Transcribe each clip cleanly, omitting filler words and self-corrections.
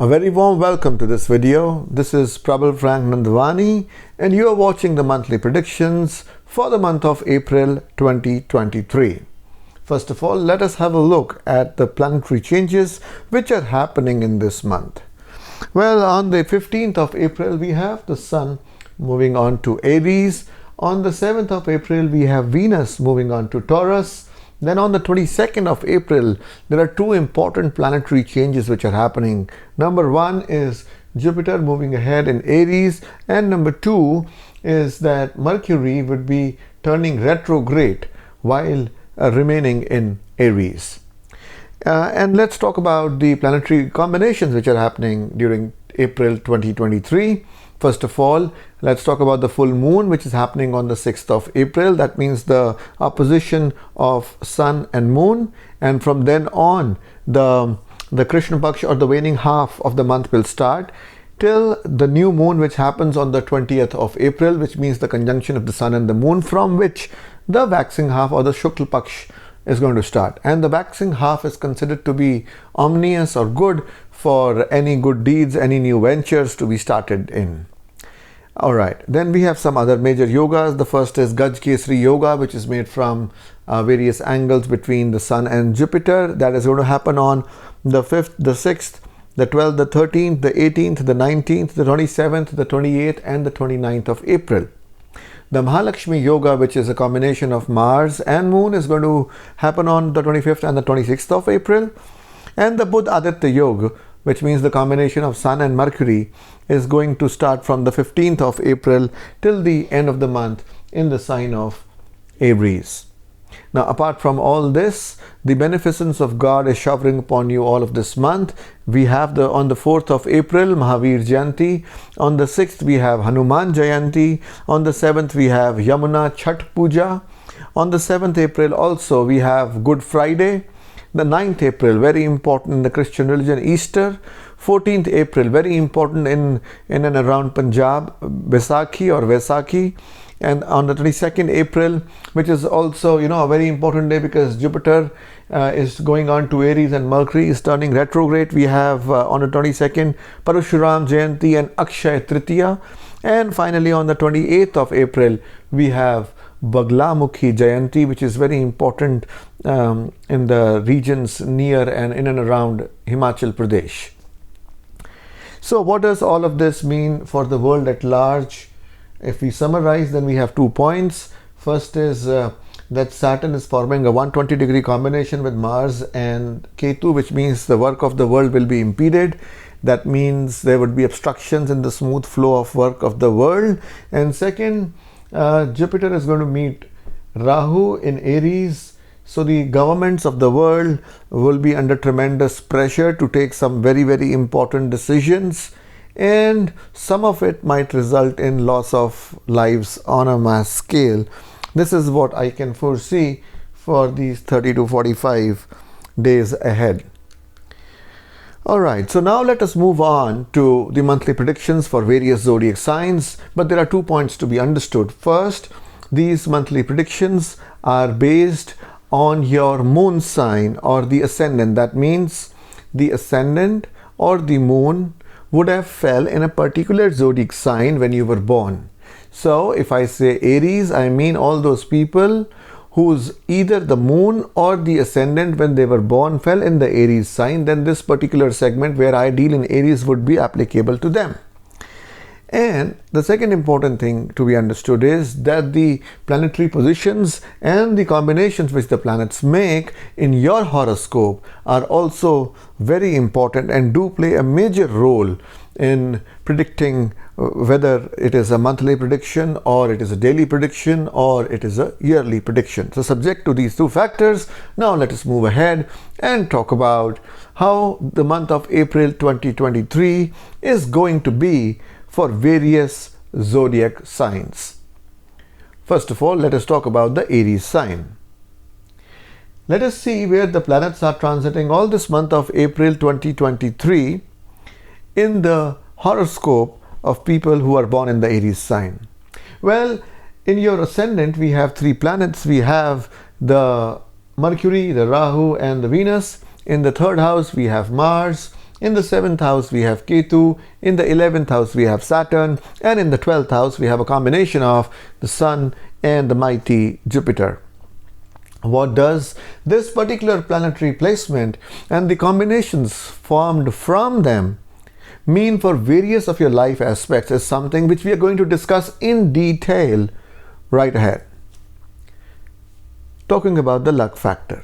A very warm welcome to this video. This is Prabal Nandwani and you are watching the monthly predictions for the month of April 2023. First of all, let us have a look at the planetary changes which are happening in this month. Well, on the 15th of April, we have the Sun moving on to Aries. On the 7th of April, we have Venus moving on to Taurus. Then on the 22nd of April, there are two important planetary changes which are happening. Number one is Jupiter moving ahead in Aries, and number two is that Mercury would be turning retrograde while remaining in Aries. And let's talk about the planetary combinations which are happening during April 2023. First of all, let's talk about the full moon which is happening on the 6th of April. That means the opposition of Sun and Moon, and from then on the Krishna Paksha or the waning half of the month will start till the new moon which happens on the 20th of April, which means the conjunction of the Sun and the Moon, from which the waxing half or the Shukla Paksha is going to start. And the waxing half is considered to be ominous or good for any good deeds, any new ventures to be started in. Alright, then we have some other major yogas. The first is Gaj Kesari Yoga, which is made from various angles between the Sun and Jupiter. That is going to happen on the 5th, the 6th, the 12th, the 13th, the 18th, the 19th, the 27th, the 28th, and the 29th of April. The Mahalakshmi Yoga, which is a combination of Mars and Moon, is going to happen on the 25th and the 26th of April. And the Buddha Aditya Yoga, which means the combination of Sun and Mercury, is going to start from the 15th of April till the end of the month in the sign of Aries. Now, apart from all this, the beneficence of God is showering upon you all of this month. We have on the 4th of April, Mahavir Jayanti. On the 6th, we have Hanuman Jayanti. On the 7th, we have Yamuna Chhat Puja. On the 7th April also, we have Good Friday. The 9th April, very important in the Christian religion, Easter. 14th April, very important in and around Punjab, Baisakhi or Vaisakhi. And on the 22nd April, which is also, a very important day because Jupiter is going on to Aries and Mercury is turning retrograde. We have on the 22nd, Parashuram Jayanti and Akshay Tritiya. And finally, on the 28th of April, we have Baglamukhi Jayanti, which is very important in the regions near and in and around Himachal Pradesh. So what does all of this mean for the world at large? If we summarize, then we have 2 points. First is that Saturn is forming a 120-degree combination with Mars and Ketu, which means the work of the world will be impeded. That means there would be obstructions in the smooth flow of work of the world. And second, Jupiter is going to meet Rahu in Aries. So the governments of the world will be under tremendous pressure to take some very, very important decisions. And some of it might result in loss of lives on a mass scale. This is what I can foresee for these 30 to 45 days ahead. Alright, so now let us move on to the monthly predictions for various zodiac signs. But there are 2 points to be understood. First, these monthly predictions are based on your moon sign or the ascendant. That means the ascendant or the moon would have fell in a particular zodiac sign when you were born. So if I say Aries, I mean all those people whose either the moon or the ascendant when they were born fell in the Aries sign, then this particular segment where I deal in Aries would be applicable to them. And the second important thing to be understood is that the planetary positions and the combinations which the planets make in your horoscope are also very important and do play a major role in predicting whether it is a monthly prediction or it is a daily prediction or it is a yearly prediction. So subject to these two factors, now let us move ahead and talk about how the month of April 2023 is going to be for various zodiac signs. First of all, let us talk about the Aries sign. Let us see where the planets are transiting all this month of April 2023 in the horoscope of people who are born in the Aries sign. Well, in your ascendant, we have 3 planets. We have the Mercury, the Rahu, and the Venus. In the 3rd house, we have Mars. In the 7th house we have Ketu, in the 11th house we have Saturn, and in the 12th house we have a combination of the Sun and the mighty Jupiter. What does this particular planetary placement and the combinations formed from them mean for various of your life aspects is something which we are going to discuss in detail right ahead. Talking about the luck factor.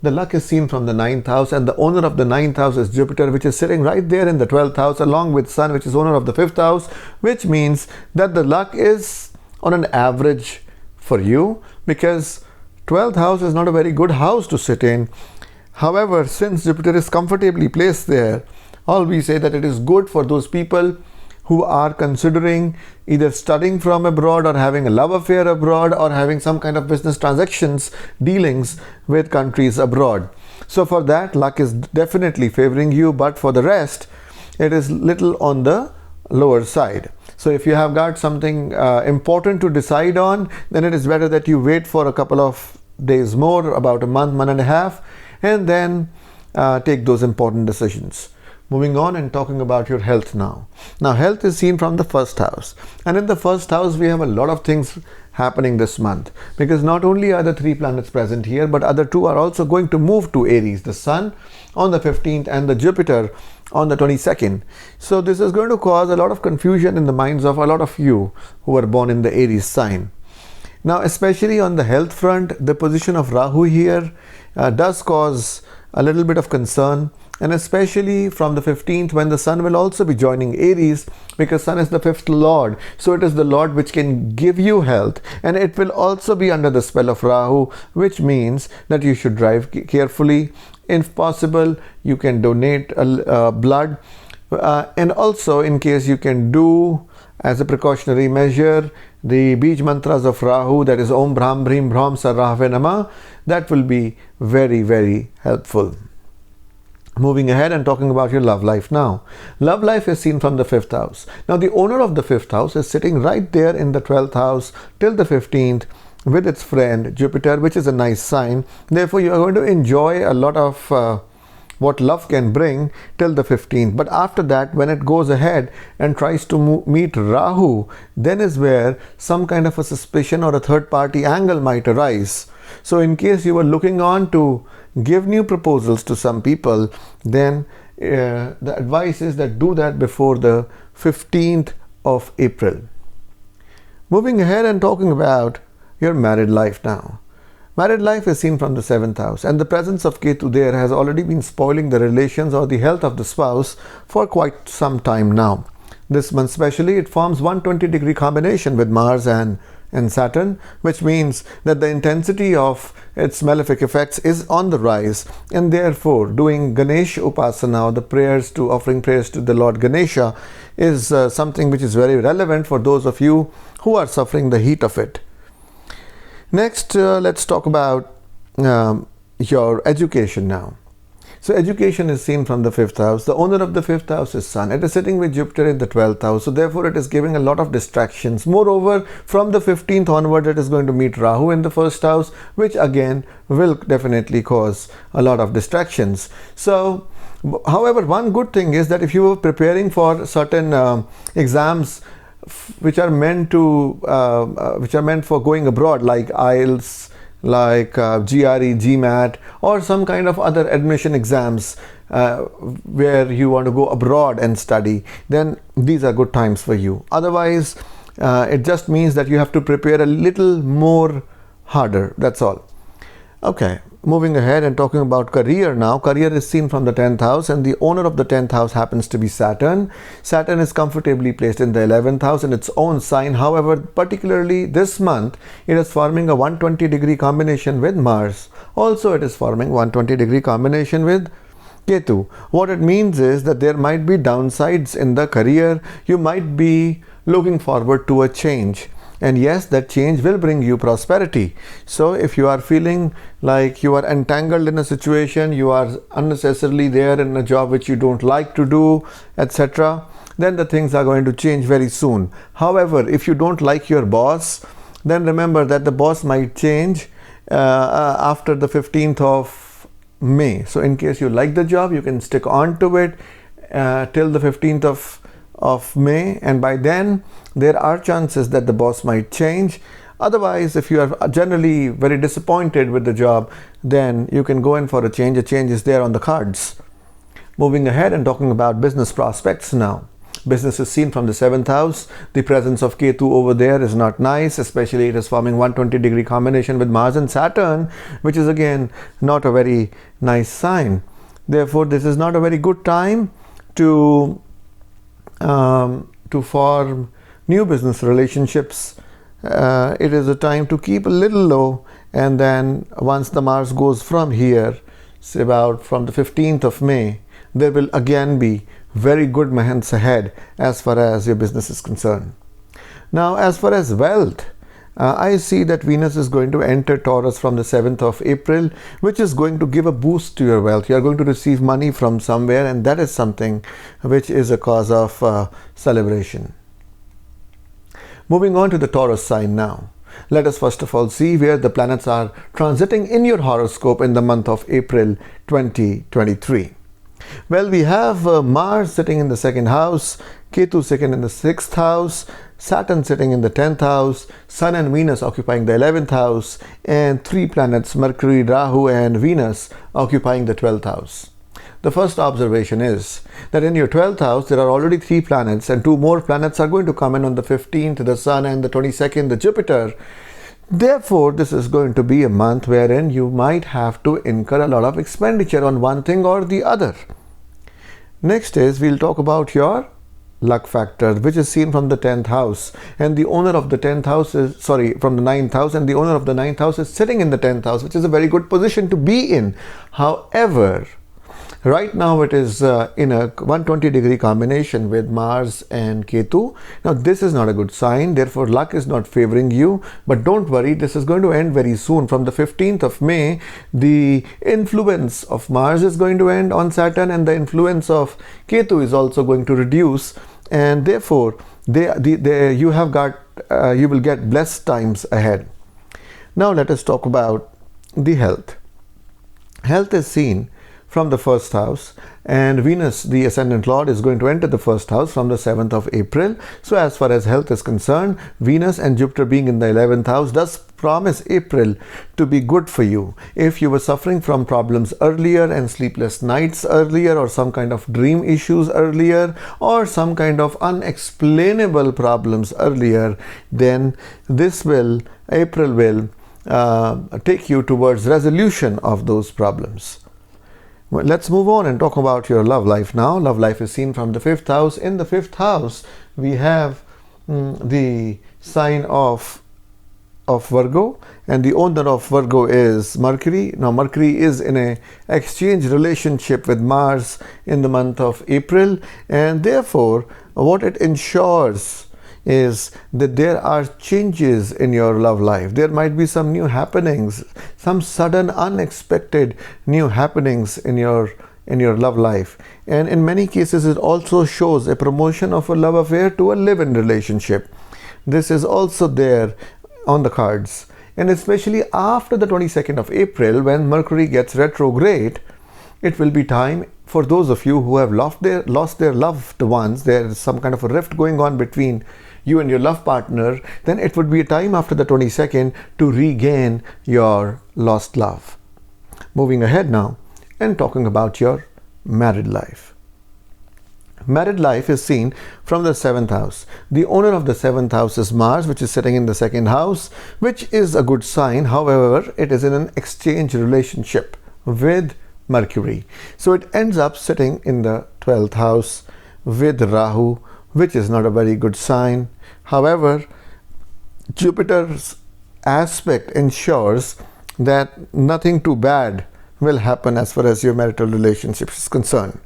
The luck is seen from the 9th house, and the owner of the 9th house is Jupiter, which is sitting right there in the 12th house along with Sun, which is owner of the 5th house, which means that the luck is on an average for you, because 12th house is not a very good house to sit in. However, since Jupiter is comfortably placed there, all we say that it is good for those people who are considering either studying from abroad or having a love affair abroad or having some kind of business transactions, dealings with countries abroad. So for that, luck is definitely favoring you, but for the rest, it is little on the lower side. So if you have got something important to decide on, then it is better that you wait for a couple of days more, about a month, month and a half, and then take those important decisions. Moving on and talking about your health now. Now, health is seen from the 1st house. And in the 1st house, we have a lot of things happening this month. Because not only are the 3 planets present here, but other 2 are also going to move to Aries. The Sun on the 15th and the Jupiter on the 22nd. So this is going to cause a lot of confusion in the minds of a lot of you who are born in the Aries sign. Now, especially on the health front, the position of Rahu here does cause a little bit of concern. And especially from the 15th, when the Sun will also be joining Aries, because Sun is the 5th Lord. So it is the Lord which can give you health, and it will also be under the spell of Rahu, which means that you should drive carefully. If possible, you can donate blood, and also in case you can do as a precautionary measure the Bij mantras of Rahu, that is Om Brahm Bhrim Brahm Sarahve Namah. That will be very, very helpful. Moving ahead and talking about your love life now. Love life is seen from the 5th house. Now, the owner of the 5th house is sitting right there in the 12th house till the 15th with its friend Jupiter, which is a nice sign. Therefore, you are going to enjoy a lot of what love can bring till the 15th. But after that, when it goes ahead and tries to meet Rahu, then is where some kind of a suspicion or a third party angle might arise. So in case you were looking on to give new proposals to some people, then the advice is that do that before the 15th of April. Moving ahead and talking about your married life now. Married life is seen from the 7th house, and the presence of Ketu there has already been spoiling the relations or the health of the spouse for quite some time now. This month especially, it forms 120-degree combination with Mars and Saturn, which means that the intensity of its malefic effects is on the rise, and therefore doing Ganesh Upasana, or the offering prayers to the Lord Ganesha, is something which is very relevant for those of you who are suffering the heat of it. Next, let's talk about your education now. So education is seen from the 5th house. The owner of the 5th house is Sun. It is sitting with Jupiter in the 12th house. So therefore it is giving a lot of distractions. Moreover, from the 15th onward, it is going to meet Rahu in the 1st house, which again will definitely cause a lot of distractions. So, however, one good thing is that if you are preparing for certain exams which are meant for going abroad, like IELTS, like GRE, GMAT, or some kind of other admission exams where you want to go abroad and study, then these are good times for you. Otherwise, it just means that you have to prepare a little more harder. That's all. Okay, moving ahead and talking about career now. Career is seen from the 10th house, and the owner of the 10th house happens to be Saturn. Saturn is comfortably placed in the 11th house in its own sign. However, particularly this month, it is forming a 120-degree combination with Mars. Also, it is forming 120-degree combination with Ketu. What it means is that there might be downsides in the career. You might be looking forward to a change. And yes, that change will bring you prosperity. So if you are feeling like you are entangled in a situation, you are unnecessarily there in a job which you don't like to do, etc., then the things are going to change very soon. However, if you don't like your boss, then remember that the boss might change after the 15th of May. So in case you like the job, you can stick on to it till the 15th of May, and by then there are chances that the boss might change. Otherwise, if you are generally very disappointed with the job, then you can go in for a change. A change is there on the cards. Moving ahead and talking about business prospects now. Business is seen from the 7th house. The presence of Ketu over there is not nice, especially it is forming 120-degree combination with Mars and Saturn, which is again not a very nice sign. Therefore, this is not a very good time to form new business relationships. It is a time to keep a little low, and then once the Mars goes from here, say about from the 15th of May, there will again be very good months ahead as far as your business is concerned. Now, as far as wealth, I see that Venus is going to enter Taurus from the 7th of April, which is going to give a boost to your wealth. You are going to receive money from somewhere, and that is something which is a cause of celebration. Moving on to the Taurus sign now. Let us first of all see where the planets are transiting in your horoscope in the month of April 2023. Well, we have Mars sitting in the 2nd house, Ketu sitting in the 6th house, Saturn sitting in the 10th house, Sun and Venus occupying the 11th house, and 3 planets, Mercury, Rahu and Venus, occupying the 12th house. The first observation is that in your 12th house, there are already 3 planets, and 2 more planets are going to come in on the 15th, the Sun, and the 22nd, the Jupiter. Therefore, this is going to be a month wherein you might have to incur a lot of expenditure on one thing or the other. Next is, we'll talk about your luck factor, which is seen from the 10th house, and the owner of the 10th house is, from the 9th house, and the owner of the 9th house is sitting in the 10th house, which is a very good position to be in. However, right now it is in a 120-degree combination with Mars and Ketu. Now this is not a good sign, therefore luck is not favoring you, but don't worry, this is going to end very soon. From the 15th of May, the influence of Mars is going to end on Saturn, and the influence of Ketu is also going to reduce, and therefore you will get blessed times ahead. Now let us talk about the health. Health is seen from the 1st house, and Venus, the ascendant lord, is going to enter the 1st house from the 7th of April. So as far as health is concerned, Venus and Jupiter being in the 11th house does promise April to be good for you. If you were suffering from problems earlier and sleepless nights earlier, or some kind of dream issues earlier, or some kind of unexplainable problems earlier, then April will take you towards resolution of those problems. Well, let's move on and talk about your love life now. Love life is seen from the 5th house. In the 5th house, we have the sign of Virgo, and the owner of Virgo is Mercury. Now Mercury is in a exchange relationship with Mars in the month of April, and therefore what it ensures is that there are changes in your love life. There might be some new happenings, some sudden unexpected new happenings in your love life, and in many cases it also shows a promotion of a love affair to a live-in relationship. This is also there on the cards, and especially after the 22nd of April, when Mercury gets retrograde, it will be time for those of you who have lost their loved ones. There is some kind of a rift going on between you and your love partner. Then it would be a time after the 22nd to regain your lost love. Moving ahead now and talking about your married life. Married life is seen from the 7th house. The owner of the 7th house is Mars, which is sitting in the 2nd house, which is a good sign. However, it is in an exchange relationship with Mercury. So it ends up sitting in the 12th house with Rahu, which is not a very good sign. However, Jupiter's aspect ensures that nothing too bad will happen as far as your marital relationship is concerned.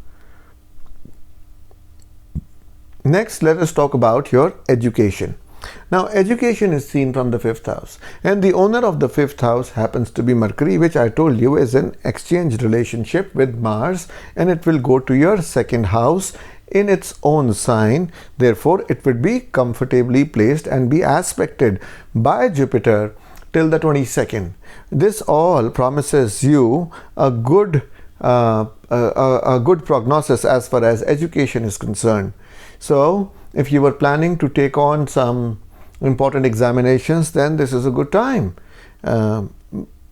Next, let us talk about your education. Now, education is seen from the 5th house, and the owner of the 5th house happens to be Mercury, which I told you is an exchange relationship with Mars, and it will go to your 2nd house in its own sign. Therefore, it would be comfortably placed and be aspected by Jupiter till the 22nd. This all promises you a good a good prognosis as far as education is concerned. So if you were planning to take on some important examinations, then this is a good time.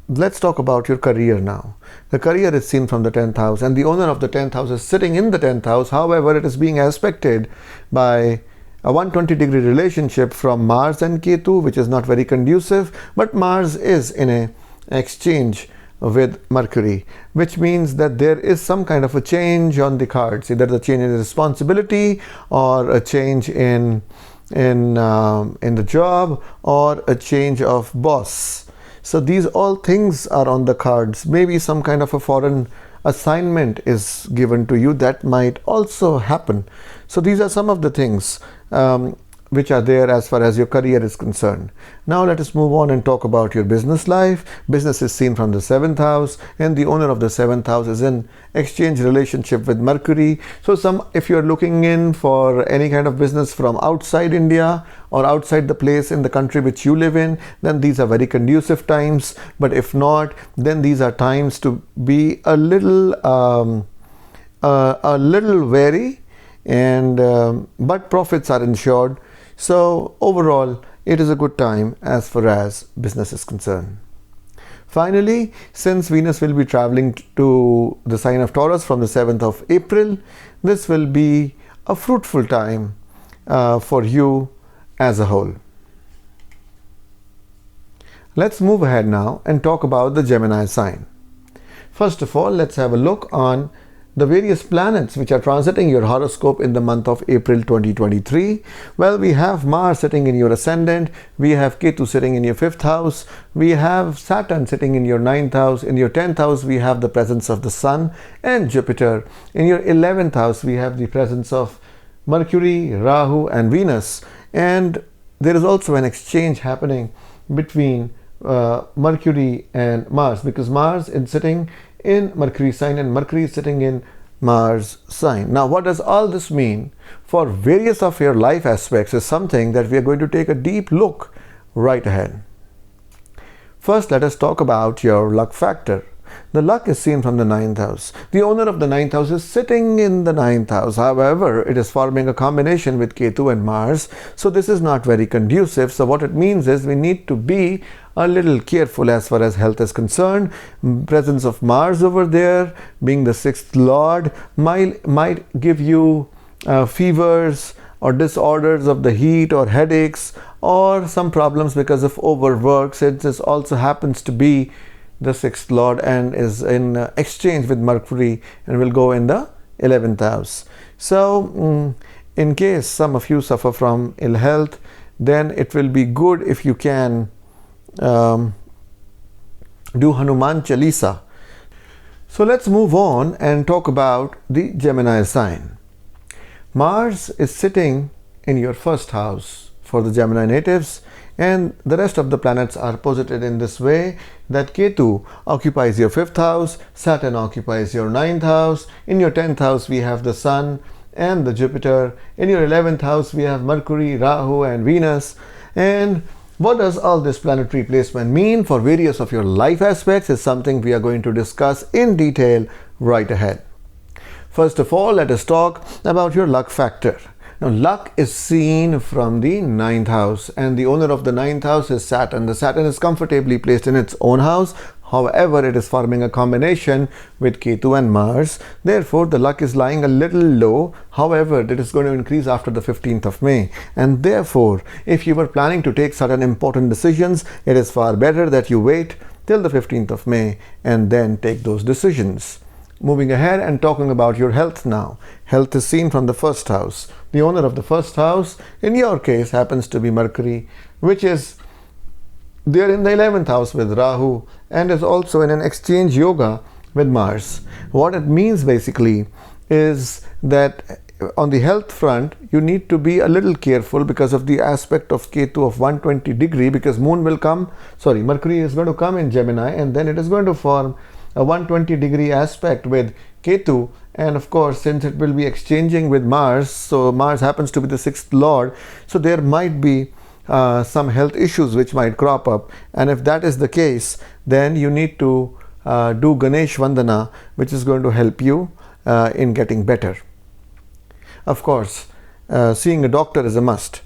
Let's talk about your career now. The career is seen from the 10th house, and the owner of the 10th house is sitting in the 10th house. However, it is being aspected by a 120-degree relationship from Mars and Ketu, which is not very conducive, but Mars is in an exchange with Mercury, which means that there is some kind of a change on the cards, either the change in responsibility or a change in the job or a change of boss. So these all things are on the cards. Maybe some kind of a foreign assignment is given to you. That might also happen. So these are some of the things which are there as far as your career is concerned. Now let us move on and talk about your business life. Business is seen from the 7th house, and the owner of the 7th house is in exchange relationship with Mercury. So if you're looking in for any kind of business from outside India or outside the place in the country which you live in, then these are very conducive times. But if not, then these are times to be a little wary, and but profits are ensured. So overall, it is a good time as far as business is concerned. Finally, since Venus will be traveling to the sign of Taurus from the 7th of April, this will be a fruitful time for you as a whole. Let's move ahead now and talk about the Gemini sign. First of all, let's have a look on the various planets which are transiting your horoscope in the month of April 2023. Well, we have Mars sitting in your ascendant, we have Ketu sitting in your 5th house, we have Saturn sitting in your 9th house, in your 10th house we have the presence of the Sun and Jupiter, in your 11th house we have the presence of Mercury, Rahu and Venus, and there is also an exchange happening between Mercury and Mars, because Mars is sitting in Mercury sign and Mercury is sitting in Mars sign. Now, what does all this mean for various of your life aspects is something that we are going to take a deep look right ahead. First, let us talk about your luck factor. The luck is seen from the 9th house. The owner of the 9th house is sitting in the 9th house. However, it is forming a combination with Ketu and Mars. So this is not very conducive. So what it means is we need to be a little careful as far as health is concerned. Presence of Mars over there, being the 6th lord, might give you fevers or disorders of the heat or headaches or some problems because of overwork, since this also happens to be the 6th lord and is in exchange with Mercury and will go in the 11th house. So in case some of you suffer from ill health, then it will be good if you can do Hanuman Chalisa. So let's move on and talk about the Gemini sign. Mars is sitting in your 1st house for the Gemini natives, and the rest of the planets are posited in this way that Ketu occupies your 5th house, Saturn occupies your 9th house, in your 10th house we have the Sun and the Jupiter, in your 11th house we have Mercury, Rahu and Venus. And what does all this planetary placement mean for various of your life aspects is something we are going to discuss in detail right ahead. First of all, let us talk about your luck factor. Now, luck is seen from the 9th house, and the owner of the 9th house is Saturn. The Saturn is comfortably placed in its own house. However, it is forming a combination with Ketu and Mars. Therefore, the luck is lying a little low. However, it is going to increase after the 15th of May. And therefore, if you were planning to take certain important decisions, it is far better that you wait till the 15th of May and then take those decisions. Moving ahead and talking about your health now. Health is seen from the 1st house. The owner of the 1st house, in your case, happens to be Mercury, which is there in the 11th house with Rahu and is also in an exchange yoga with Mars. What it means basically is that on the health front, you need to be a little careful because of the aspect of Ketu of 120 degree, because Mercury is going to come in Gemini, and then it is going to form a 120 degree aspect with Ketu, and of course, since it will be exchanging with Mars, so Mars happens to be the 6th lord, so there might be some health issues which might crop up, and if that is the case, then you need to do Ganesh Vandana, which is going to help you in getting better. Of course, seeing a doctor is a must.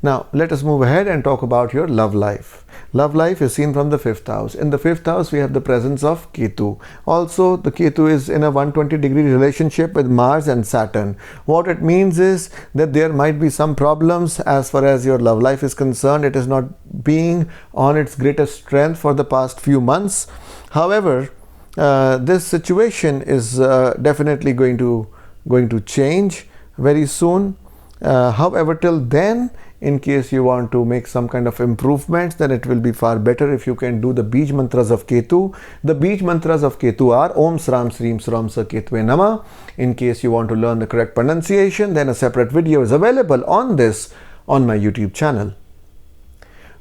Now, let us move ahead and talk about your love life. Love life is seen from the 5th house. In the 5th house, we have the presence of Ketu. Also, the Ketu is in a 120-degree relationship with Mars and Saturn. What it means is that there might be some problems as far as your love life is concerned. It is not being on its greatest strength for the past few months. However, this situation is definitely going to change very soon. However, till then, in case you want to make some kind of improvements, then it will be far better if you can do the Bij mantras of Ketu. The Bij mantras of Ketu are Om Sram Srim Sram Sa Ketue Nama. In case you want to learn the correct pronunciation, then a separate video is available on this on my YouTube channel.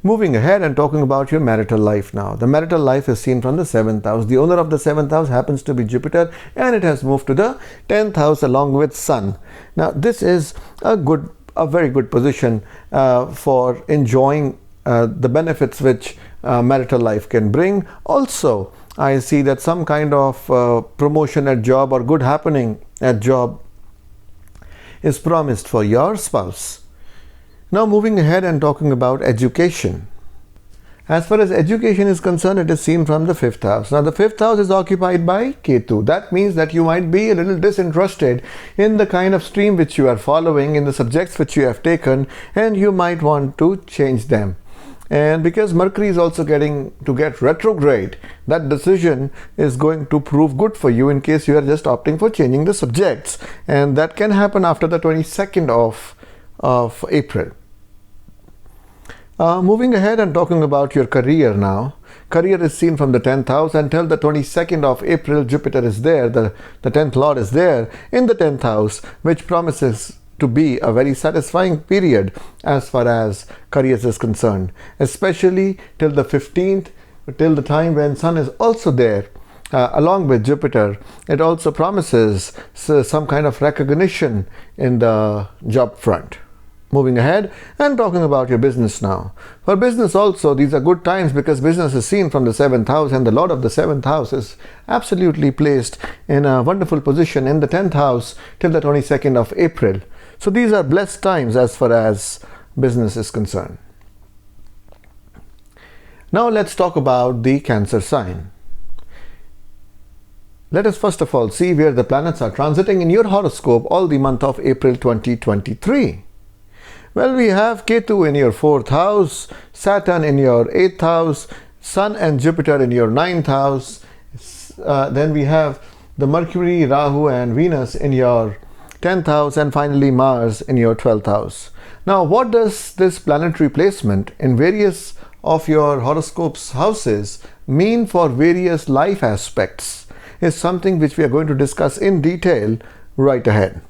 Moving ahead and talking about your marital life now. The marital life is seen from the 7th house. The owner of the 7th house happens to be Jupiter, and it has moved to the 10th house along with Sun. Now, this is a very good position for enjoying the benefits which marital life can bring. Also, I see that some kind of promotion at job or good happening at job is promised for your spouse. Now, moving ahead and talking about education. As far as education is concerned, it is seen from the 5th house. Now, the 5th house is occupied by Ketu. That means that you might be a little disinterested in the kind of stream which you are following, in the subjects which you have taken, and you might want to change them. And because Mercury is also getting retrograde, that decision is going to prove good for you in case you are just opting for changing the subjects. And that can happen after the 22nd of April. Moving ahead and talking about your career now. Career is seen from the 10th house. Until the 22nd of April, Jupiter is there, the 10th Lord is there in the 10th house, which promises to be a very satisfying period as far as careers is concerned, especially till the 15th, till the time when Sun is also there along with Jupiter. It also promises some kind of recognition in the job front. Moving ahead and talking about your business now. For business also, these are good times because business is seen from the 7th house, and the Lord of the 7th house is absolutely placed in a wonderful position in the 10th house till the 22nd of April. So these are blessed times as far as business is concerned. Now let's talk about the Cancer sign. Let us first of all see where the planets are transiting in your horoscope all the month of April 2023. Well, we have Ketu in your 4th house, Saturn in your 8th house, Sun and Jupiter in your 9th house. Then we have the Mercury, Rahu and Venus in your 10th house, and finally Mars in your 12th house. Now, what does this planetary placement in various of your horoscope's houses mean for various life aspects is something which we are going to discuss in detail right ahead.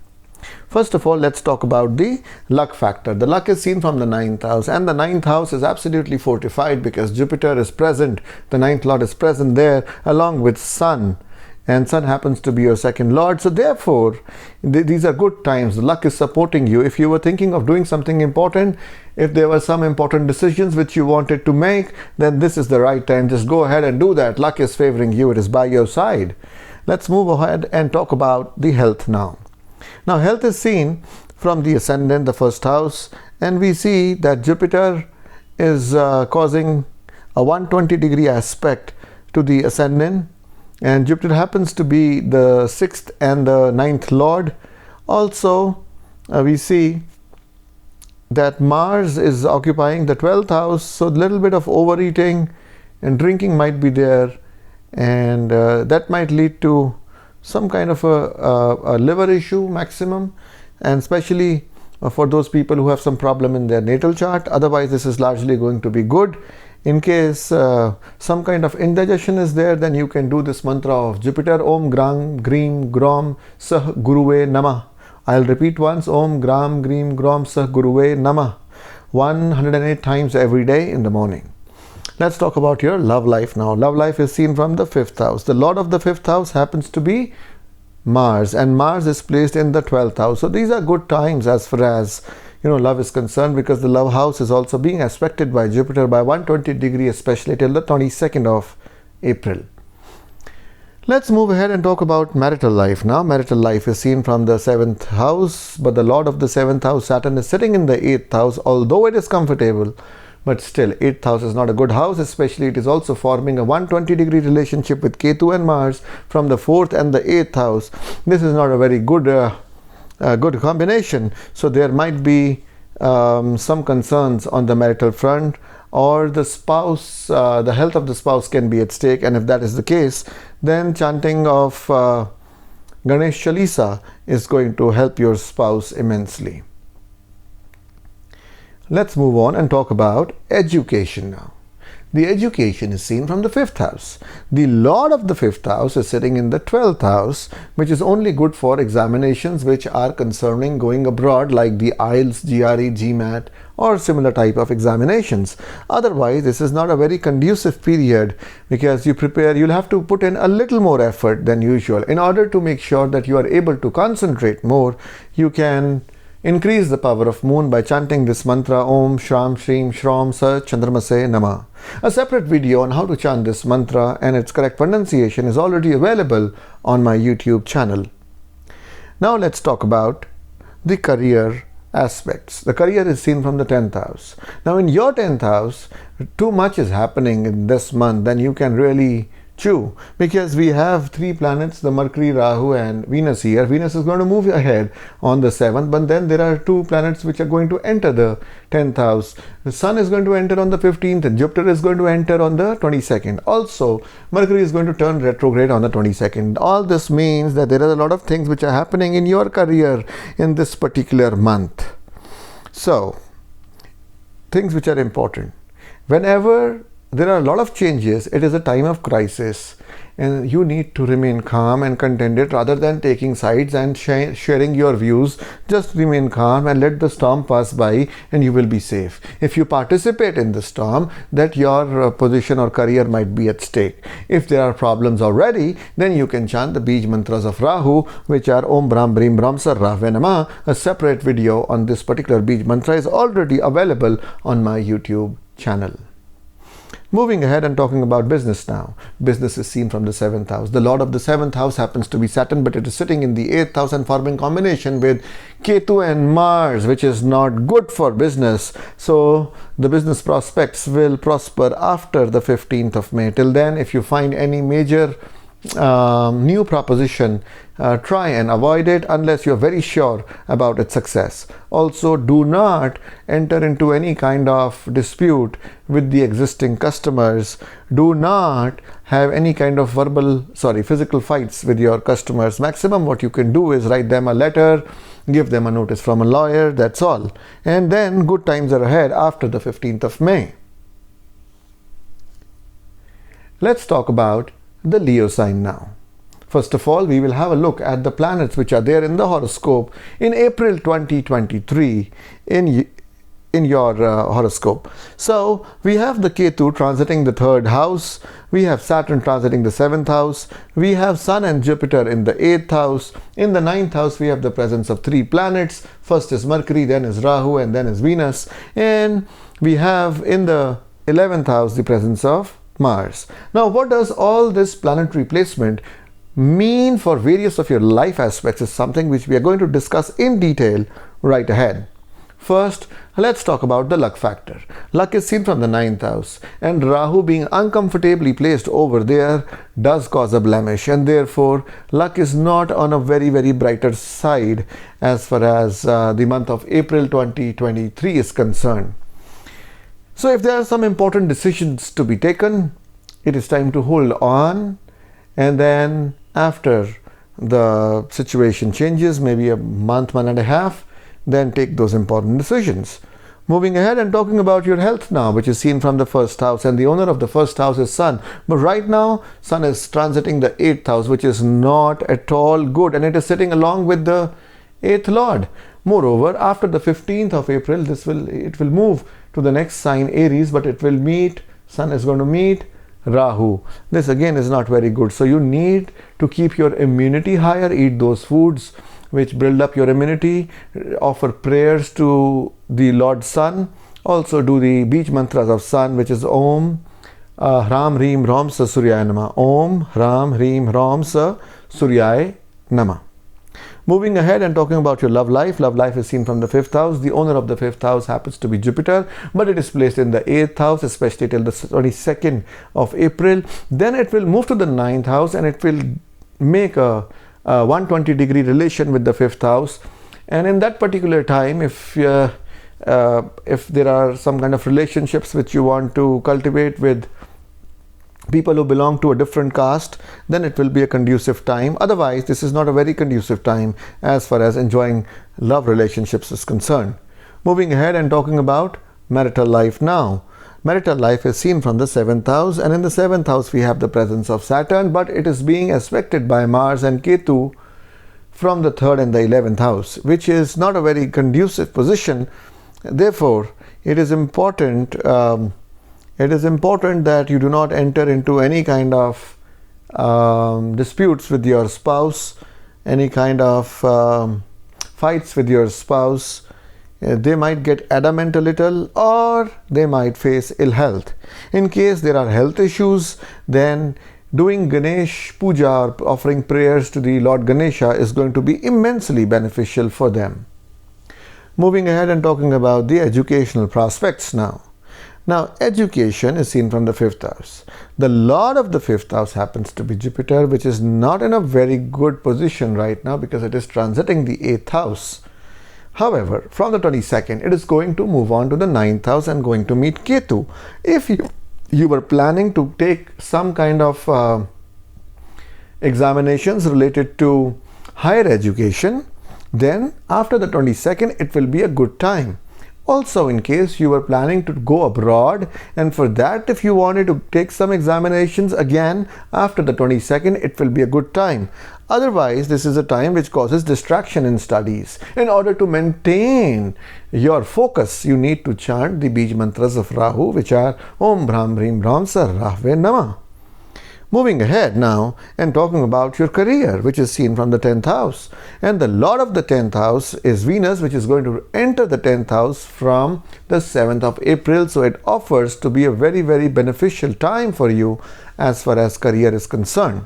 First of all, let's talk about the luck factor. The luck is seen from the 9th house, and the 9th house is absolutely fortified because Jupiter is present, the 9th Lord is present there along with Sun, and Sun happens to be your 2nd Lord. So therefore, these are good times. The luck is supporting you. If you were thinking of doing something important, if there were some important decisions which you wanted to make, then this is the right time. Just go ahead and do that. Luck is favoring you. It is by your side. Let's move ahead and talk about the health now. Now, health is seen from the Ascendant, the 1st house, and we see that Jupiter is causing a 120-degree aspect to the Ascendant, and Jupiter happens to be the 6th and the 9th Lord. Also, we see that Mars is occupying the 12th house, so a little bit of overeating and drinking might be there, and that might lead to some kind of a liver issue maximum, and especially for those people who have some problem in their natal chart. Otherwise, this is largely going to be good. In case some kind of indigestion is there, then you can do this mantra of Jupiter, Om Gram Greem Grom Sah Guruve Namah. I'll repeat once, Om Gram Greem Grom Sah Guruve Namah, 108 times every day in the morning. Let's talk about your love life now. Love life is seen from the 5th house. The Lord of the 5th house happens to be Mars, and Mars is placed in the 12th house. So these are good times as far as love is concerned, because the love house is also being aspected by Jupiter by 120 degrees, especially till the 22nd of April. Let's move ahead and talk about marital life now. Marital life is seen from the 7th house, but the lord of the 7th house, Saturn, is sitting in the 8th house. Although it is comfortable, but still 8th house is not a good house, especially it is also forming a 120-degree relationship with Ketu and Mars from the 4th and the 8th house. This is not a very good good combination, so there might be some concerns on the marital front, or the spouse, the health of the spouse can be at stake, and if that is the case, then chanting of Ganesh Chalisa is going to help your spouse immensely. Let's move on and talk about education now. The education is seen from the 5th house. The lord of the 5th house is sitting in the 12th house, which is only good for examinations which are concerning going abroad, like the IELTS, GRE, GMAT, or similar type of examinations. Otherwise, this is not a very conducive period, because you'll have to put in a little more effort than usual. In order to make sure that you are able to concentrate more, you can increase the power of moon by chanting this mantra, Om Shram Shrim Shram Sa Chandramase Nama. A separate video on how to chant this mantra and its correct pronunciation is already available on my YouTube channel. Now let's talk about the career aspects. The career is seen from the 10th house. Now in your 10th house, too much is happening in this month, then you can really chew, because we have 3 planets, the Mercury, Rahu and Venus here. Venus is going to move ahead on the 7th, but then there are 2 planets which are going to enter the 10th house. The Sun is going to enter on the 15th and Jupiter is going to enter on the 22nd. Also, Mercury is going to turn retrograde on the 22nd. All this means that there are a lot of things which are happening in your career in this particular month. So, things which are important. Whenever there are a lot of changes, it is a time of crisis, and you need to remain calm and contented rather than taking sides and sharing your views. Just remain calm and let the storm pass by, and you will be safe. If you participate in the storm, that your position or career might be at stake. If there are problems already, then you can chant the Bij mantras of Rahu, which are Om Brahm Brim Brahm Sar Rahve Namah. A separate video on this particular Bij mantra is already available on my YouTube channel. Moving ahead and talking about business now. Business is seen from the 7th house. The lord of the 7th house happens to be Saturn, but it is sitting in the 8th house and forming combination with Ketu and Mars, which is not good for business. So the business prospects will prosper after the 15th of May. Till then, if you find any major new proposition, try and avoid it unless you're very sure about its success. Also, do not enter into any kind of dispute with the existing customers. Do not have any kind of physical fights with your customers. Maximum what you can do is write them a letter, give them a notice from a lawyer, that's all. And then good times are ahead after the 15th of May. Let's talk about the Leo sign now. First of all, we will have a look at the planets which are there in the horoscope in April 2023 in your horoscope. So we have the Ketu transiting the 3rd house, we have Saturn transiting the 7th house, we have Sun and Jupiter in the 8th house. In the 9th house, we have the presence of 3 planets. First is Mercury, then is Rahu, and then is Venus. And we have in the 11th house the presence of Mars. Now, what does all this planetary placement mean for various of your life aspects is something which we are going to discuss in detail right ahead. First, let's talk about the luck factor. Luck is seen from the 9th house, and Rahu being uncomfortably placed over there does cause a blemish, and therefore luck is not on a very, very brighter side as far as the month of April 2023 is concerned. So if there are some important decisions to be taken, it is time to hold on, and then after the situation changes, maybe a month, 1.5, then take those important decisions. Moving ahead and talking about your health now, which is seen from the 1st house, and the owner of the 1st house is Sun. But right now, Sun is transiting the 8th house, which is not at all good, and it is sitting along with the 8th lord. Moreover, after the 15th of April, it will move to the next sign, Aries, but it will meet, Sun is going to meet Rahu. This again is not very good. So you need to keep your immunity higher, eat those foods which build up your immunity, offer prayers to the Lord Sun, also do the Bij mantras of Sun, which is Om Ram Reem Ram Sa Suryaya Nama. Om Ram Reem Ram Sa Suryaya Nama. Moving ahead and talking about your love life. Love life is seen from the 5th house. The owner of the 5th house happens to be Jupiter, but it is placed in the 8th house, especially till the 22nd of April. Then it will move to the 9th house and it will make a 120-degree relation with the 5th house. And in that particular time, if there are some kind of relationships which you want to cultivate with people who belong to a different caste, then it will be a conducive time. Otherwise, this is not a very conducive time as far as enjoying love relationships is concerned. Moving ahead and talking about marital life now. Marital life is seen from the 7th house, and in the 7th house we have the presence of Saturn, but it is being aspected by Mars and Ketu from the 3rd and the 11th house, which is not a very conducive position. Therefore, it is important that you do not enter into any kind of disputes with your spouse, any kind of fights with your spouse. They might get adamant a little, or they might face ill health. In case there are health issues, then doing Ganesh Puja or offering prayers to the Lord Ganesha is going to be immensely beneficial for them. Moving ahead and talking about the educational prospects now. Now, education is seen from the 5th house. The Lord of the 5th house happens to be Jupiter, which is not in a very good position right now because it is transiting the 8th house. However, from the 22nd, it is going to move on to the 9th house and going to meet Ketu. If you were planning to take some kind of examinations related to higher education, then after the 22nd, it will be a good time. Also, in case you were planning to go abroad, and for that, if you wanted to take some examinations again after the 22nd, it will be a good time. Otherwise, this is a time which causes distraction in studies. In order to maintain your focus, you need to chant the Bij mantras of Rahu, which are Om Bhram Bhrim Bhram Sar Rahve Namah. Moving ahead now and talking about your career, which is seen from the 10th house. And the Lord of the 10th house is Venus, which is going to enter the 10th house from the 7th of April. So it offers to be a very, very beneficial time for you as far as career is concerned.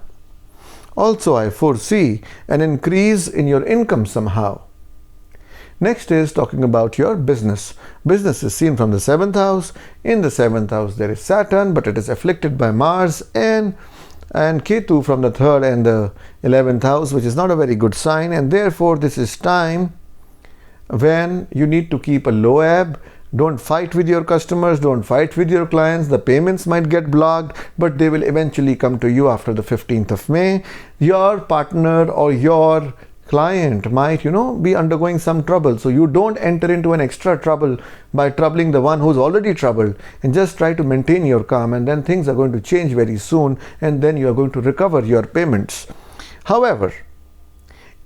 Also, I foresee an increase in your income somehow. Next is talking about your business. Business is seen from the 7th house. In the 7th house there is Saturn, but it is afflicted by Mars and Ketu from the 3rd and the 11th house, which is not a very good sign, and therefore this is time when you need to keep a low ebb. Don't fight with your customers, don't fight with your clients. The payments might get blocked, but they will eventually come to you after the 15th of May. Your partner or your client might, be undergoing some trouble. So you don't enter into an extra trouble by troubling the one who's already troubled, and just try to maintain your calm, and then things are going to change very soon, and then you are going to recover your payments. However,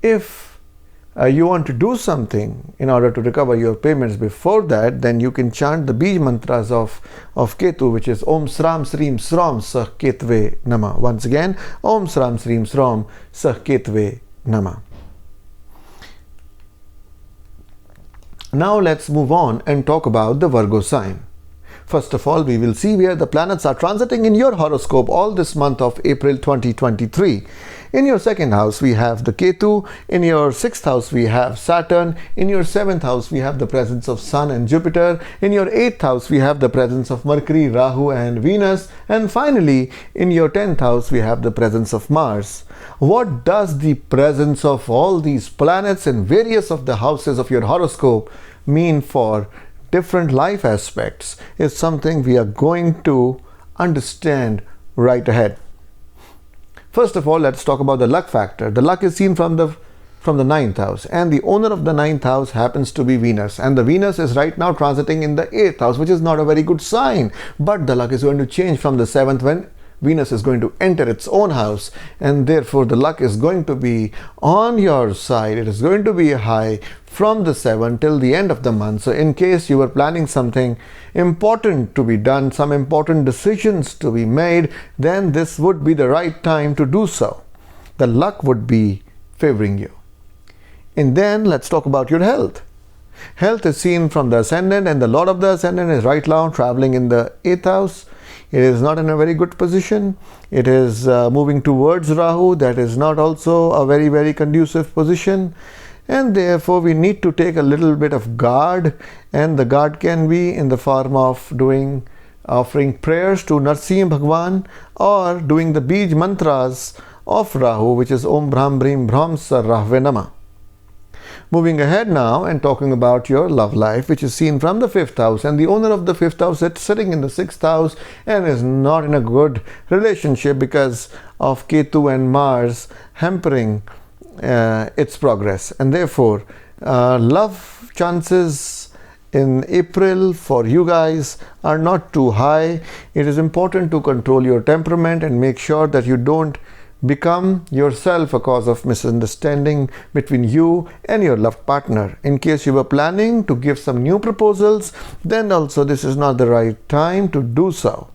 if you want to do something in order to recover your payments before that, then you can chant the Bij mantras of Ketu, which is Om Sram Srim Sram Sah Ketve Nama. Once again, Om Sram Srim Sram Sah Ketve Nama. Now let's move on and talk about the Virgo sign. First of all, we will see where the planets are transiting in your horoscope all this month of April 2023. In your 2nd house, we have the Ketu. In your 6th house, we have Saturn. In your 7th house, we have the presence of Sun and Jupiter. In your 8th house, we have the presence of Mercury, Rahu and Venus. And finally, in your 10th house, we have the presence of Mars. What does the presence of all these planets in various of the houses of your horoscope mean for different life aspects is something we are going to understand right ahead. First of all, let's talk about the luck factor. The luck is seen from the 9th house, and the owner of the 9th house happens to be Venus, and the Venus is right now transiting in the 8th house, which is not a very good sign. But the luck is going to change from the 7th when Venus is going to enter its own house, and therefore the luck is going to be on your side. It is going to be high from the 7th till the end of the month. So in case you were planning something important to be done, some important decisions to be made, then this would be the right time to do so. The luck would be favoring you. And then let's talk about your health. Health is seen from the Ascendant, and the Lord of the Ascendant is right now traveling in the 8th house. It is not in a very good position. It is moving towards Rahu. That is not also a very, very conducive position. And therefore, we need to take a little bit of guard. And the guard can be in the form of offering prayers to Narsimha Bhagwan, or doing the Bij mantras of Rahu, which is Om Brahm Brim Brahm Sar Rahve Nama. Moving ahead now and talking about your love life, which is seen from the 5th house, and the owner of the 5th house is sitting in the 6th house and is not in a good relationship because of Ketu and Mars hampering its progress. And therefore, love chances in April for you guys are not too high. It is important to control your temperament and make sure that you don't become yourself a cause of misunderstanding between you and your love partner. In case you were planning to give some new proposals, then also this is not the right time to do so.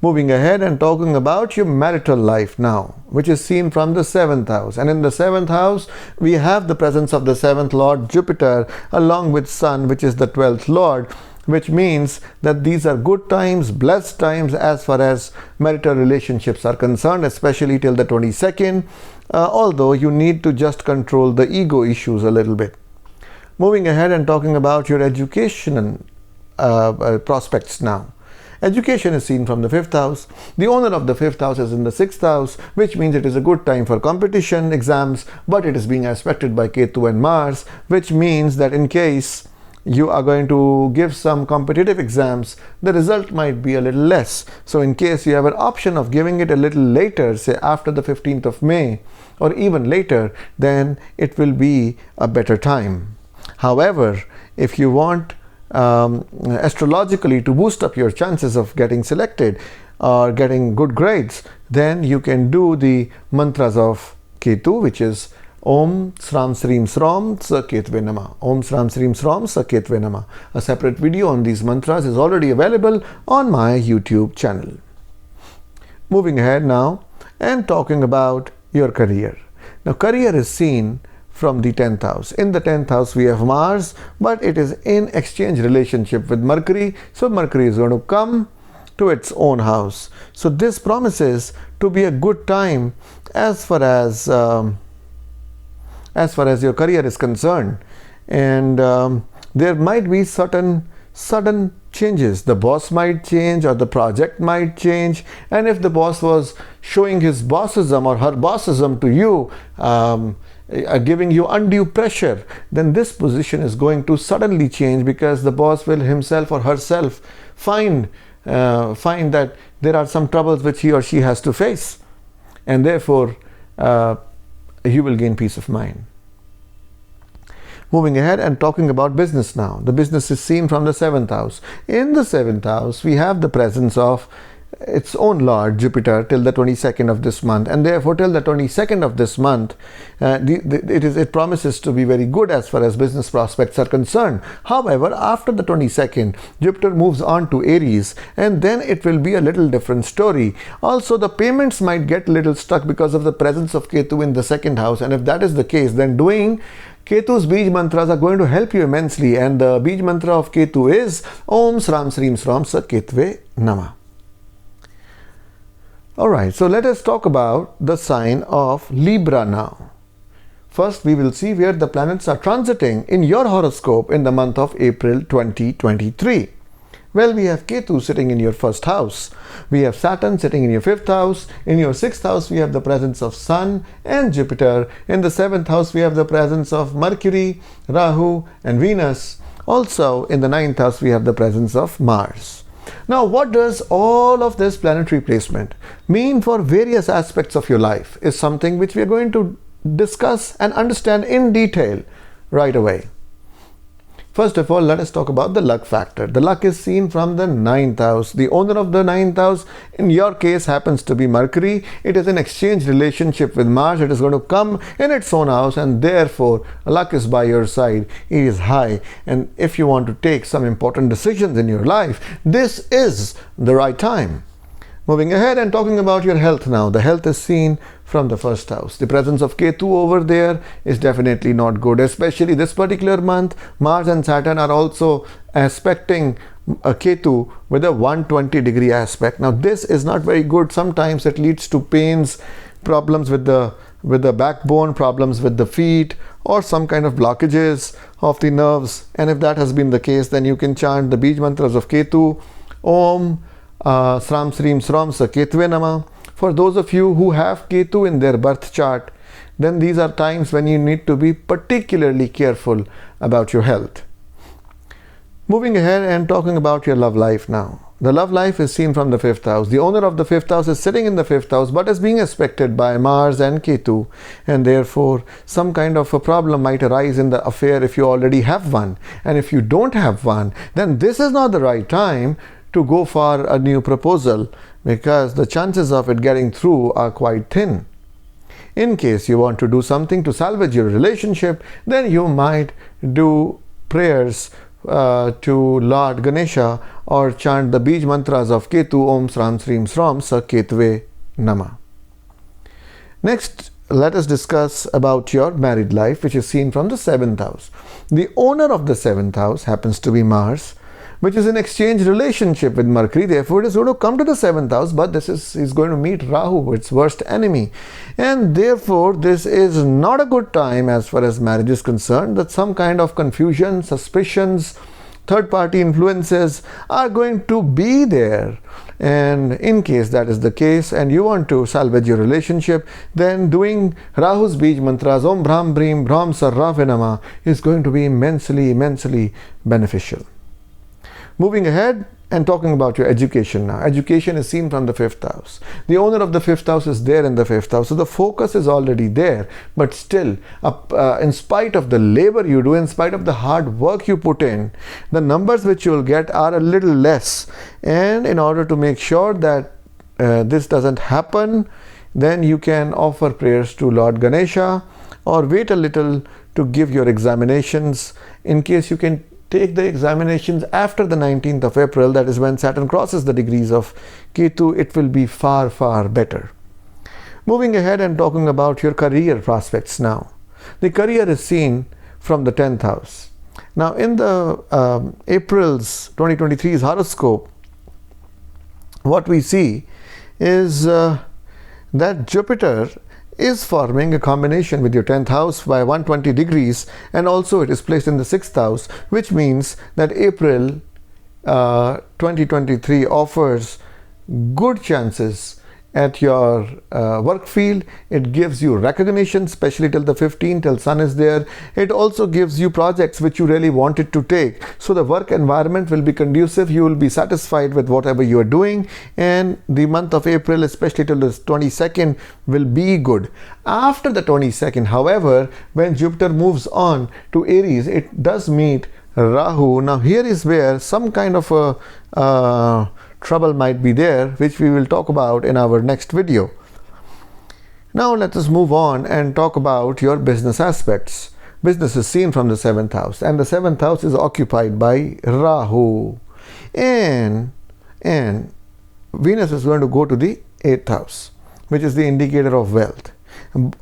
Moving ahead and talking about your marital life now, which is seen from the 7th house. And in the 7th house, we have the presence of the 7th Lord Jupiter along with Sun, which is the 12th Lord, which means that these are good times, blessed times as far as marital relationships are concerned, especially till the 22nd, although you need to just control the ego issues a little bit. Moving ahead and talking about your education prospects now. Education is seen from the 5th house. The owner of the 5th house is in the 6th house, which means it is a good time for competition exams, but it is being aspected by Ketu and Mars, which means that in case you are going to give some competitive exams, the result might be a little less. So in case you have an option of giving it a little later, say after the 15th of May or even later, then it will be a better time. However, if you want astrologically to boost up your chances of getting selected or getting good grades, then you can do the mantras of Ketu, which is Om Sram Srim Sram Sa Ketve Nama. Om Sram Srim Sram Sa Ketve Nama. A separate video on these mantras is already available on my YouTube channel. Moving ahead now and talking about your career. Now, career is seen from the 10th house. In the 10th house, we have Mars, but it is in exchange relationship with Mercury. So Mercury is going to come to its own house. So this promises to be a good time as far as your career is concerned. And there might be certain sudden changes. The boss might change or the project might change. And if the boss was showing his bossism or her bossism to you, giving you undue pressure, then this position is going to suddenly change because the boss will himself or herself find that there are some troubles which he or she has to face, and therefore you will gain peace of mind. Moving ahead and talking about business now. The business is seen from the 7th house. In the 7th house, we have the presence of its own Lord Jupiter till the 22nd of this month, and therefore till the 22nd of this month it promises to be very good as far as business prospects are concerned. However, after the 22nd, Jupiter moves on to Aries, and then it will be a little different story. Also, the payments might get a little stuck because of the presence of Ketu in the 2nd house, and if that is the case, then doing Ketu's Bij mantras are going to help you immensely, and the Bij mantra of Ketu is Om Sram Srim Sram Sa Ketve Nama. Alright, so let us talk about the sign of Libra now. First, we will see where the planets are transiting in your horoscope in the month of April 2023. Well, we have Ketu sitting in your 1st house. We have Saturn sitting in your 5th house. In your 6th house, we have the presence of Sun and Jupiter. In the 7th house, we have the presence of Mercury, Rahu, and Venus. Also, in the 9th house, we have the presence of Mars. Now, what does all of this planetary placement mean for various aspects of your life is something which we are going to discuss and understand in detail right away. First of all, let us talk about the luck factor. The luck is seen from the 9th house. The owner of the 9th house, in your case, happens to be Mercury. It is an exchange relationship with Mars. It is going to come in its own house, and therefore, luck is by your side. It is high. And if you want to take some important decisions in your life, this is the right time. Moving ahead and talking about your health now. The health is seen from the 1st house. The presence of Ketu over there is definitely not good, especially this particular month. Mars and Saturn are also aspecting Ketu with a 120-degree aspect. Now this is not very good. Sometimes it leads to pains, problems with the backbone, problems with the feet, or some kind of blockages of the nerves. And if that has been the case, then you can chant the Bij mantras of Ketu. Om Sram Srim Sram Sa Ketve Nama. For those of you who have Ketu in their birth chart, then these are times when you need to be particularly careful about your health. Moving ahead and talking about your love life now. The love life is seen from the 5th house. The owner of the 5th house is sitting in the 5th house, but is being aspected by Mars and Ketu, and therefore some kind of a problem might arise in the affair if you already have one. And if you don't have one, then this is not the right time to go for a new proposal, because the chances of it getting through are quite thin. In case you want to do something to salvage your relationship, then you might do prayers to Lord Ganesha or chant the Bij mantras of Ketu, Om Sram Srim Sram Sa Ketve Nama. Next, let us discuss about your married life, which is seen from the 7th house. The owner of the 7th house happens to be Mars, which is an exchange relationship with Mercury. Therefore, it is going to come to the 7th house, but this is going to meet Rahu, its worst enemy. And therefore, this is not a good time as far as marriage is concerned, that some kind of confusion, suspicions, third-party influences are going to be there. And in case that is the case and you want to salvage your relationship, then doing Rahu's Bij mantras, Om Brahm Brim Brahm Sarrave Nama, is going to be immensely beneficial. Moving ahead and talking about your education now. Education is seen from the 5th house. The owner of the 5th house is there in the 5th house. So the focus is already there. But still, in spite of the labor you do, in spite of the hard work you put in, the numbers which you will get are a little less. And in order to make sure that this doesn't happen, then you can offer prayers to Lord Ganesha, or wait a little to give your examinations. In case you can take the examinations after the 19th of April, that is when Saturn crosses the degrees of Ketu, it will be far better. Moving ahead and talking about your career prospects now. The career is seen from the 10th house. Now in the April's 2023's horoscope, what we see is that Jupiter is forming a combination with your 10th house by 120 degrees, and also it is placed in the 6th house, which means that April 2023 offers good chances at your work field. It gives you recognition, especially till the 15th, till Sun is there. It also gives you projects which you really wanted to take. So the work environment will be conducive. You will be satisfied with whatever you are doing. And the month of April, especially till the 22nd, will be good. After the 22nd, however, when Jupiter moves on to Aries, it does meet Rahu. Now here is where some kind of a trouble might be there, which we will talk about in our next video. Now let us move on and talk about your business aspects. Business is seen from the 7th house, and the 7th house is occupied by Rahu, and Venus is going to go to the 8th house, which is the indicator of wealth.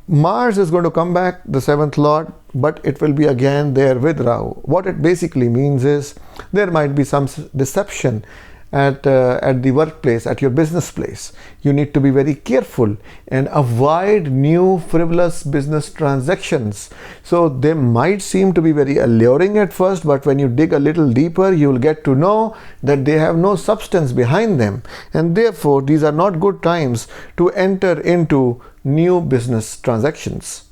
Mars is going to come back, the 7th lord, but it will be again there with Rahu. What it basically means is there might be some deception at the workplace, at your business place. You need to be very careful and avoid new frivolous business transactions. So they might seem to be very alluring at first, but when you dig a little deeper, you will get to know that they have no substance behind them, and therefore these are not good times to enter into new business transactions.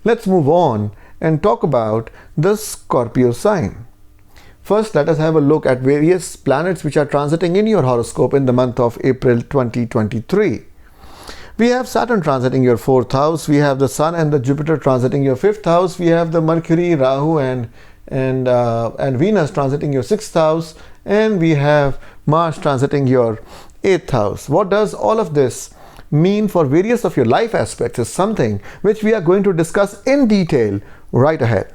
Let's move on and talk about the Scorpio sign. First, let us have a look at various planets which are transiting in your horoscope in the month of April 2023. We have Saturn transiting your 4th house. We have the Sun and the Jupiter transiting your 5th house. We have the Mercury, Rahu and Venus transiting your 6th house. And we have Mars transiting your 8th house. What does all of this mean for various of your life aspects is something which we are going to discuss in detail right ahead.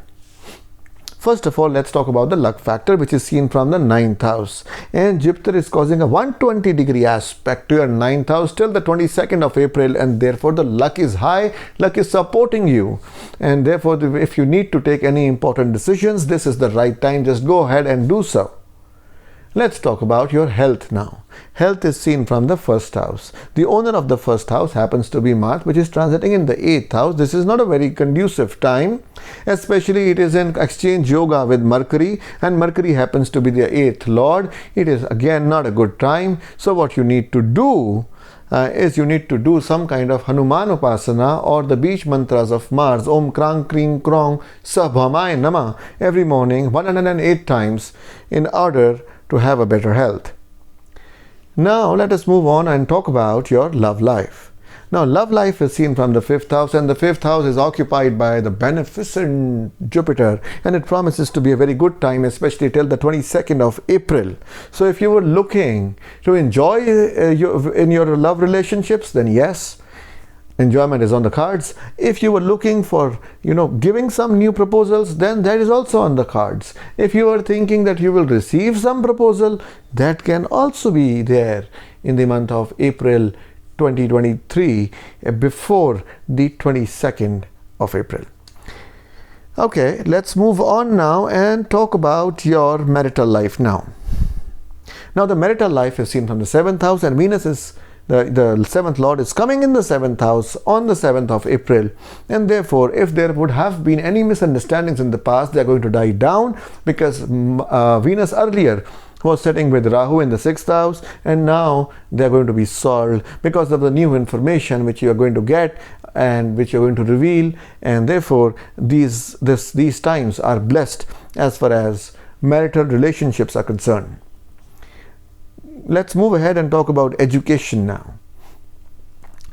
First of all, let's talk about the luck factor, which is seen from the 9th house. And Jupiter is causing a 120-degree aspect to your 9th house till the 22nd of April, and therefore the luck is high, luck is supporting you. And therefore, if you need to take any important decisions, this is the right time. Just go ahead and do so. Let's talk about your health now. Health is seen from the first house. The owner of the first house happens to be Mars, which is transiting in the 8th house. This is not a very conducive time, especially it is in exchange yoga with Mercury, and Mercury happens to be the 8th lord. It is again not a good time. So what you need to do is you need to do some kind of Hanuman Upasana or the beach mantras of Mars, Om Krang Kring Krong Sabhamay Nama, every morning 108 times in order to have a better health. Now let us move on and talk about your love life. Now love life is seen from the 5th house, and the 5th house is occupied by the beneficent Jupiter, and it promises to be a very good time, especially till the 22nd of April. So if you were looking to enjoy in your love relationships, then yes, enjoyment is on the cards. If you were looking for, giving some new proposals, then that is also on the cards. If you are thinking that you will receive some proposal, that can also be there in the month of April 2023, before the 22nd of April. Okay, let's move on now and talk about your marital life now. Now the marital life is seen from the 7th house, and Venus is the 7th lord is coming in the 7th house on the 7th of April, and therefore if there would have been any misunderstandings in the past, they are going to die down, because Venus earlier was sitting with Rahu in the 6th house, and now they are going to be solved because of the new information which you are going to get and which you are going to reveal, and therefore these times are blessed as far as marital relationships are concerned. Let's move ahead and talk about education now.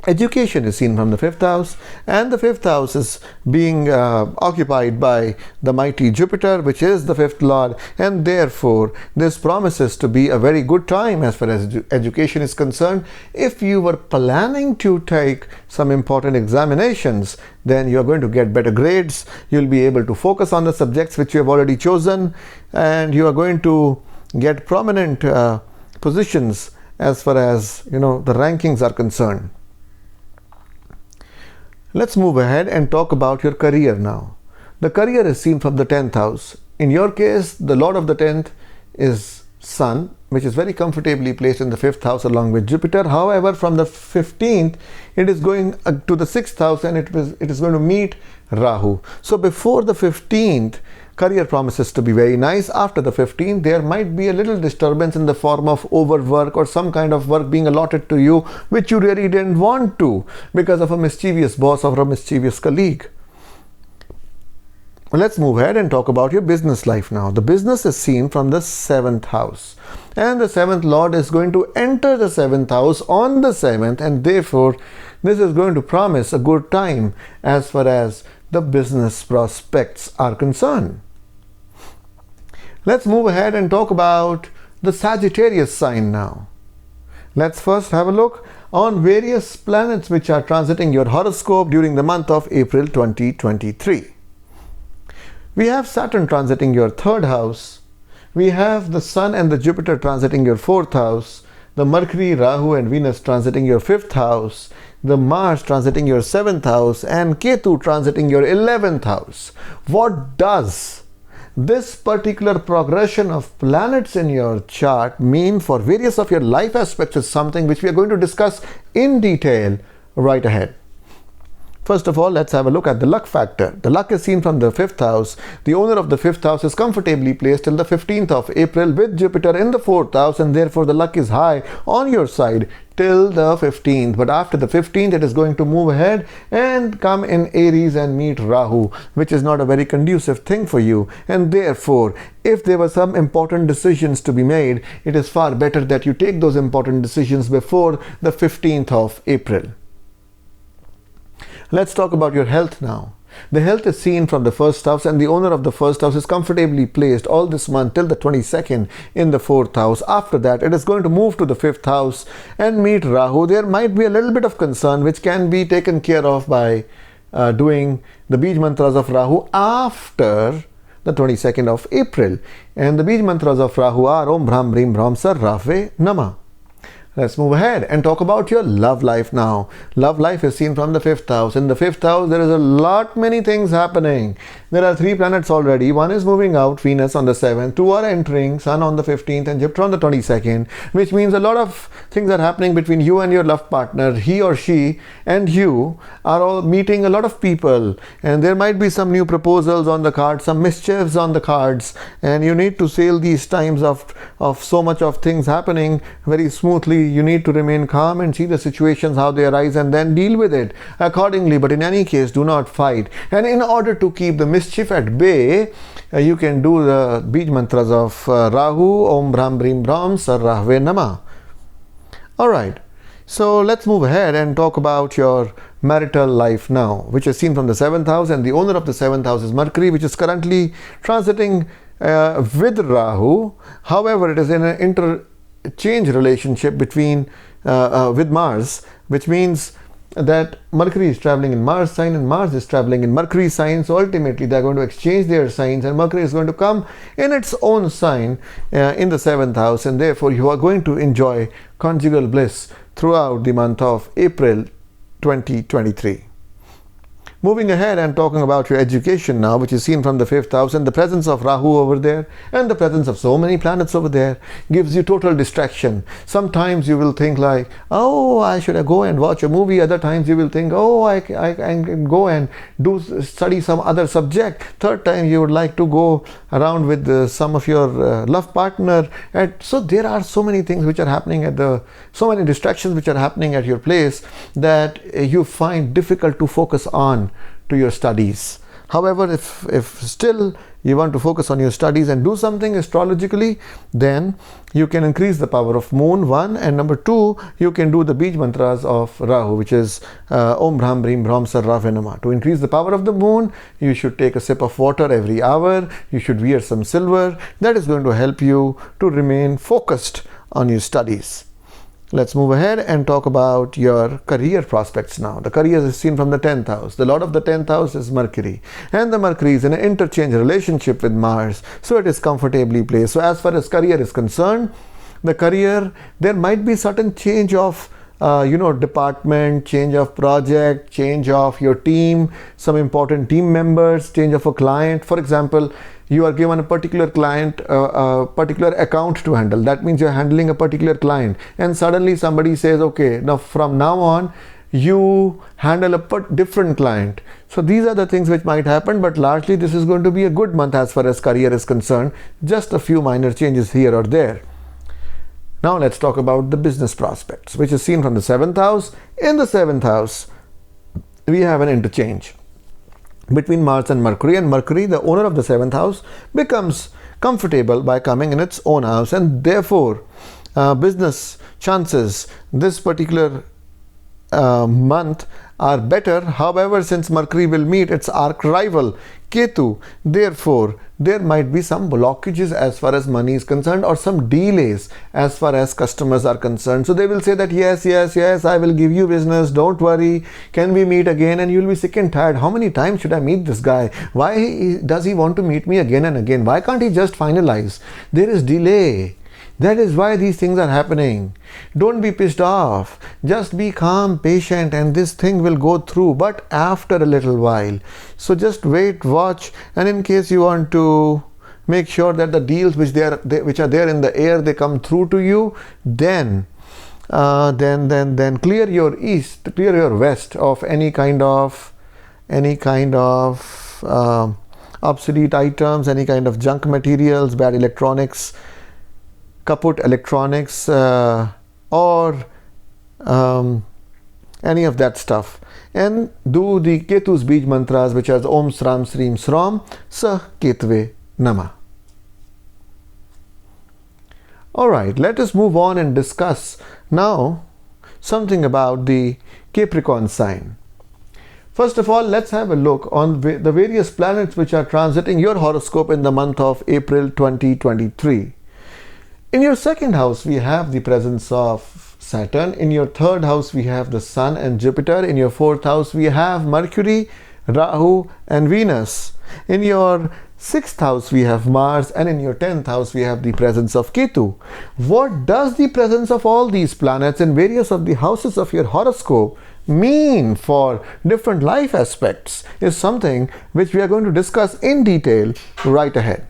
Education is seen from the 5th house, and the 5th house is being occupied by the mighty Jupiter, which is the 5th lord, and therefore this promises to be a very good time as far as education is concerned. If you were planning to take some important examinations, then you are going to get better grades. You'll be able to focus on the subjects which you have already chosen, and you are going to get prominent positions as far as the rankings are concerned. Let's move ahead and talk about your career now. The career is seen from the 10th house. In your case, the lord of the 10th is Sun, which is very comfortably placed in the 5th house along with Jupiter. However, from the 15th, it is going to the 6th house, and it is going to meet Rahu. So before the 15th, career promises to be very nice. After the 15th, there might be a little disturbance in the form of overwork or some kind of work being allotted to you which you really didn't want to, because of a mischievous boss or a mischievous colleague. Let's move ahead and talk about your business life now. The business is seen from the 7th house, and the 7th lord is going to enter the 7th house on the 7th, and therefore this is going to promise a good time as far as the business prospects are concerned. Let's move ahead and talk about the Sagittarius sign now. Let's first have a look on various planets which are transiting your horoscope during the month of April 2023. We have Saturn transiting your 3rd house. We have the Sun and the Jupiter transiting your 4th house. The Mercury, Rahu and Venus transiting your 5th house, the Mars transiting your 7th house, and Ketu transiting your 11th house. What does this particular progression of planets in your chart mean for various of your life aspects is something which we are going to discuss in detail right ahead. First of all, let's have a look at the luck factor. The luck is seen from the 5th house. The owner of the 5th house is comfortably placed till the 15th of April with Jupiter in the 4th house, and therefore the luck is high on your side till the 15th. But after the 15th, it is going to move ahead and come in Aries and meet Rahu, which is not a very conducive thing for you. And therefore, if there were some important decisions to be made, it is far better that you take those important decisions before the 15th of April. Let's talk about your health now. The health is seen from the 1st house, and the owner of the 1st house is comfortably placed all this month till the 22nd in the 4th house. After that, it is going to move to the 5th house and meet Rahu. There might be a little bit of concern which can be taken care of by doing the Bij mantras of Rahu after the 22nd of April. And the Bij mantras of Rahu are Om Bhram Brim Bhram Sar Rave Nama. Let's move ahead and talk about your love life now. Love life is seen from the 5th house. In the 5th house, there is a lot many things happening. There are 3 planets already. One is moving out, Venus on the 7th. 2 are entering, Sun on the 15th and Jupiter on the 22nd, which means a lot of things are happening between you and your love partner. He or she and you are all meeting a lot of people, and there might be some new proposals on the cards, some mischiefs on the cards, and you need to sail these times of so much of things happening very smoothly. You need to remain calm and see the situations how they arise and then deal with it accordingly. But in any case, do not fight. And in order to keep the mischief at bay, you can do the Bij mantras of Rahu, Om Brahm Brim Brahm Sar Rahve Nama. Alright, so let's move ahead and talk about your marital life now, which is seen from the 7th house, and the owner of the 7th house is Mercury, which is currently transiting with Rahu. However, it is in an interchange relationship between with Mars, which means that Mercury is traveling in Mars sign and Mars is traveling in Mercury sign. So ultimately they are going to exchange their signs, and Mercury is going to come in its own sign in the 7th house, and therefore you are going to enjoy conjugal bliss throughout the month of April 2023. Moving ahead and talking about your education now, which is seen from the 5th house, and the presence of Rahu over there and the presence of so many planets over there gives you total distraction. Sometimes you will think like, oh, I should go and watch a movie. Other times you will think, oh, I can go and study some other subject. Third time you would like to go around with some of your love partner. And so there are so many things which are happening so many distractions which are happening at your place that you find difficult to focus on to your studies. However, if still you want to focus on your studies and do something astrologically, then you can increase the power of moon, 1, and number 2, you can do the Bij mantras of Rahu, which is Om Brahm Brim Brahm Sar Rahve Nama. To increase the power of the moon, you should take a sip of water every hour. You should wear some silver. That is going to help you to remain focused on your studies. Let's move ahead and talk about your career prospects now. The career is seen from the 10th house. The lord of the 10th house is Mercury, and the Mercury is in an interchange relationship with Mars, so it is comfortably placed. So as far as career is concerned, the career, there might be certain change of department, change of project, change of your team, some important team members, change of a client. For example, you are given a particular client, a particular account to handle. That means you're handling a particular client, and suddenly somebody says, okay, now from now on you handle a different client. So these are the things which might happen, but largely this is going to be a good month as far as career is concerned. Just a few minor changes here or there. Now let's talk about the business prospects, which is seen from the 7th house. In the 7th house, we have an interchange between Mars and Mercury, the owner of the 7th house, becomes comfortable by coming in its own house, and therefore business chances this particular month are better. However, since Mercury will meet its arch rival Ketu, therefore there might be some blockages as far as money is concerned, or some delays as far as customers are concerned. So they will say that yes, I will give you business, don't worry, can we meet again? And you'll be sick and tired. How many times should I meet this guy? Why does he want to meet me again and again? Why can't he just finalize? There is delay. That is why these things are happening. Don't be pissed off. Just be calm, patient, and this thing will go through, but after a little while. So just wait, watch, and in case you want to make sure that the deals which are there in the air, they come through to you, then clear your east, clear your west of any kind of obsolete items, any kind of junk materials, bad electronics, kaput electronics, or any of that stuff, and do the Ketu's Bij mantras, which are Om Sram Srim Sram Sa Ketve Nama. Alright, let us move on and discuss now something about the Capricorn sign. First of all, let's have a look on the various planets which are transiting your horoscope in the month of April 2023. In your 2nd house, we have the presence of Saturn. In your 3rd house, we have the Sun and Jupiter. In your 4th house, we have Mercury, Rahu, and Venus. In your 6th house we have Mars, and in your 10th house we have the presence of Ketu. What does the presence of all these planets in various of the houses of your horoscope mean for different life aspects is something which we are going to discuss in detail right ahead.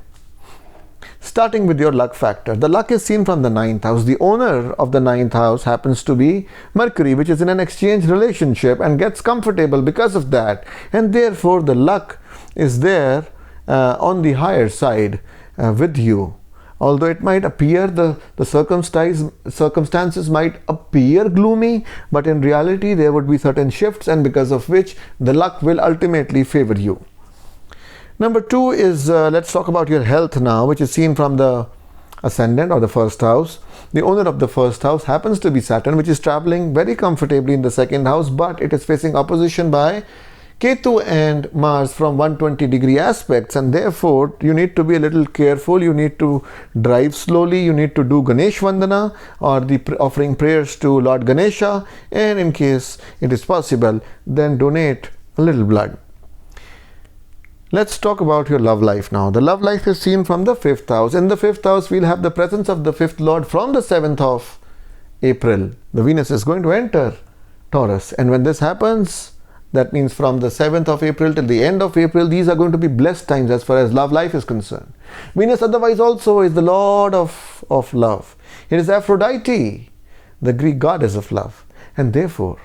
Starting with your luck factor. The luck is seen from the 9th house. The owner of the 9th house happens to be Mercury, which is in an exchange relationship and gets comfortable because of that. And therefore, the luck is there on the higher side with you. Although it might appear, the circumstances might appear gloomy, but in reality, there would be certain shifts, and because of which the luck will ultimately favor you. Number 2 is, let's talk about your health now, which is seen from the Ascendant or the 1st house. The owner of the 1st house happens to be Saturn, which is traveling very comfortably in the 2nd house, but it is facing opposition by Ketu and Mars from 120-degree aspects, and therefore you need to be a little careful. You need to drive slowly. You need to do Ganesh Vandana or the offering prayers to Lord Ganesha, and in case it is possible, then donate a little blood. Let's talk about your love life now. The love life is seen from the 5th house. In the 5th house, we'll have the presence of the 5th Lord from the 7th of April. The Venus is going to enter Taurus, and when this happens, that means from the 7th of April till the end of April, these are going to be blessed times as far as love life is concerned. Venus otherwise also is the Lord of love. It is Aphrodite, the Greek goddess of love. And therefore,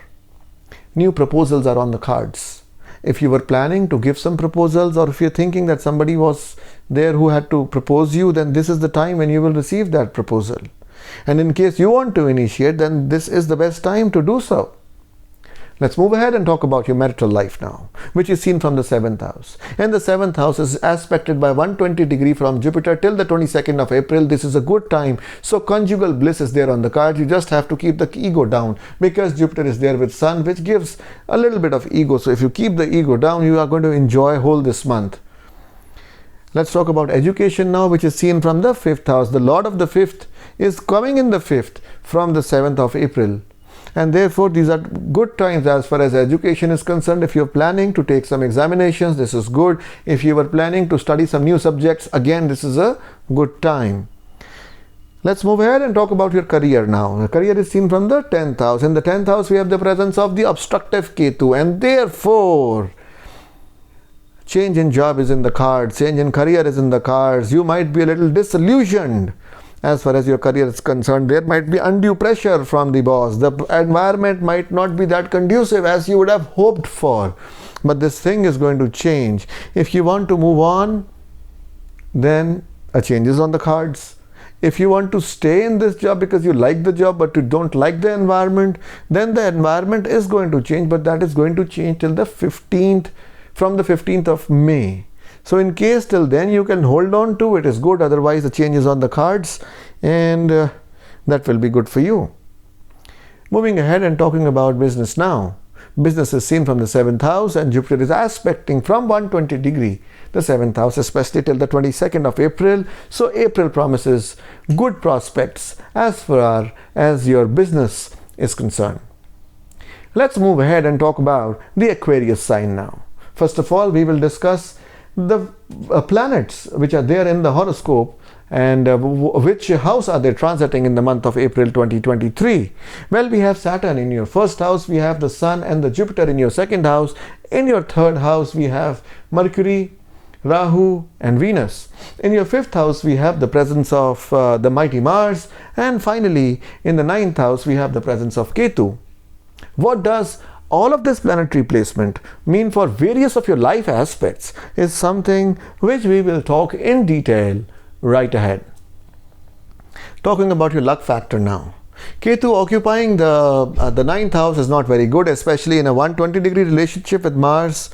new proposals are on the cards. If you were planning to give some proposals, or if you're thinking that somebody was there who had to propose you, then this is the time when you will receive that proposal. And in case you want to initiate, then this is the best time to do so. Let's move ahead and talk about your marital life now, which is seen from the 7th house. And the 7th house is aspected by 120 degree from Jupiter till the 22nd of April. This is a good time. So conjugal bliss is there on the card. You just have to keep the ego down, because Jupiter is there with Sun, which gives a little bit of ego. So if you keep the ego down, you are going to enjoy whole this month. Let's talk about education now, which is seen from the 5th house. The Lord of the 5th is coming in the 5th from the 7th of April. And therefore, these are good times as far as education is concerned. If you're planning to take some examinations, this is good. If you were planning to study some new subjects, again, this is a good time. Let's move ahead and talk about your career now. The career is seen from the 10th house. In the 10th house, we have the presence of the obstructive Ketu, and therefore, change in job is in the cards, change in career is in the cards. You might be a little disillusioned as far as your career is concerned. There might be undue pressure from the boss. The environment might not be that conducive as you would have hoped for. But this thing is going to change. If you want to move on, then a change is on the cards. If you want to stay in this job because you like the job but you don't like the environment, then the environment is going to change, but that is going to change till the 15th, from the 15th of May. So in case till then you can hold on to it, is good. Otherwise the change is on the cards, and that will be good for you. Moving ahead and talking about business now. Business is seen from the 7th house, and Jupiter is aspecting from 120 degree the 7th house, especially till the 22nd of April. So April promises good prospects as far as your business is concerned. Let's move ahead and talk about the Aquarius sign now. First of all, we will discuss the planets which are there in the horoscope, and which house are they transiting in the month of April 2023. Well, we have Saturn in your 1st house, we have the Sun and the Jupiter in your 2nd house. In your 3rd house, we have Mercury, Rahu and Venus. In your 5th house, we have the presence of the mighty Mars, and finally in the 9th house, we have the presence of Ketu. What does all of this planetary placement mean for various of your life aspects is something which we will talk in detail right ahead. Talking about your luck factor now. Ketu occupying the 9th house is not very good, especially in a 120 degree relationship with Mars.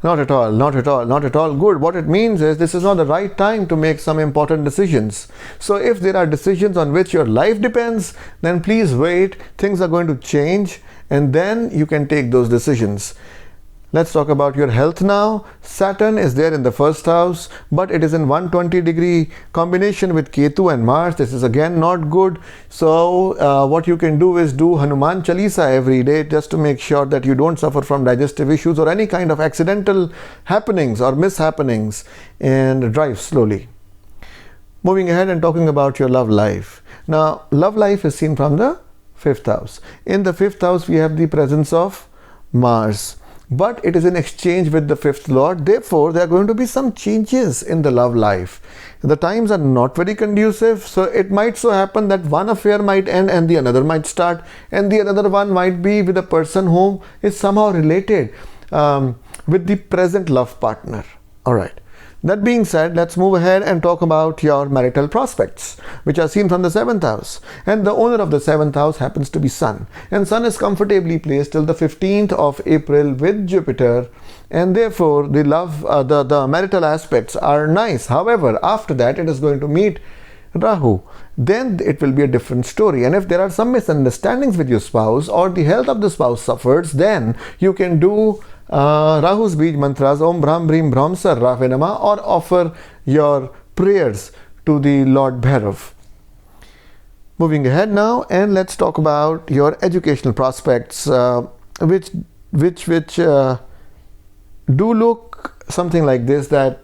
Not at all good. What it means is this is not the right time to make some important decisions. So if there are decisions on which your life depends, then please wait. Things are going to change, and then you can take those decisions. Let's talk about your health now. Saturn is there in the first house, but it is in 120-degree combination with Ketu and Mars. This is again not good. So what you can do is do Hanuman Chalisa every day, just to make sure that you don't suffer from digestive issues or any kind of accidental happenings or mishappenings, and drive slowly. Moving ahead and talking about your love life. Now, love life is seen from the 5th house. In the 5th house, we have the presence of Mars, but it is in exchange with the 5th lord. Therefore, there are going to be some changes in the love life. The times are not very conducive, so it might so happen that one affair might end and the another might start, and the another one might be with a person whom is somehow related with the present love partner. All right. That being said, let's move ahead and talk about your marital prospects, which are seen from the 7th house. And the owner of the 7th house happens to be Sun. And Sun is comfortably placed till the 15th of April with Jupiter. And therefore, the marital aspects are nice. However, after that, it is going to meet Rahu. Then it will be a different story. And if there are some misunderstandings with your spouse or the health of the spouse suffers, then you can do Rahu's Bij mantras, Om Brahm Brim Brahm Sar Rahe Nama, or offer your prayers to the Lord Bhairav. Moving ahead now, and let's talk about your educational prospects, which do look something like this, that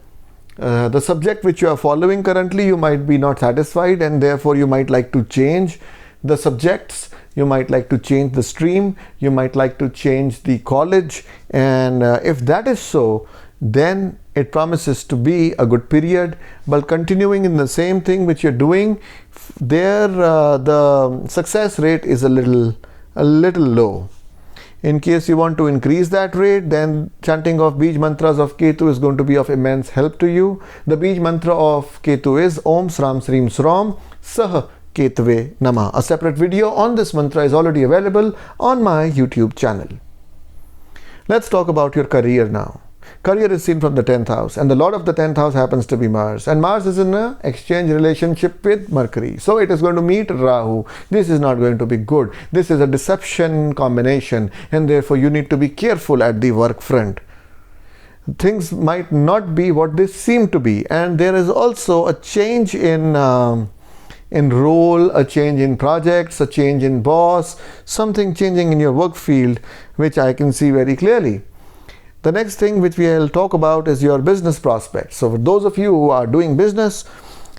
the subject which you are following currently, you might be not satisfied, and therefore you might like to change the subjects. You might like to change the stream, you might like to change the college, and if that is so, then it promises to be a good period. But continuing in the same thing which you're doing, there the success rate is a little low. In case you want to increase that rate, then chanting of Bij mantras of Ketu is going to be of immense help to you. The Bij mantra of Ketu is Om Sram Srim Sram Sah Ketve Nama. A separate video on this mantra is already available on my YouTube channel. Let's talk about your career now. Career is seen from the 10th house, and the lord of the 10th house happens to be Mars, and Mars is in an exchange relationship with Mercury, so it is going to meet Rahu. This is not going to be good. This is a deception combination, and therefore you need to be careful at the work front. Things might not be what they seem to be, and there is also a change in role, a change in projects, a change in boss, something changing in your work field, which I can see very clearly. The next thing which we will talk about is your business prospects. So for those of you who are doing business,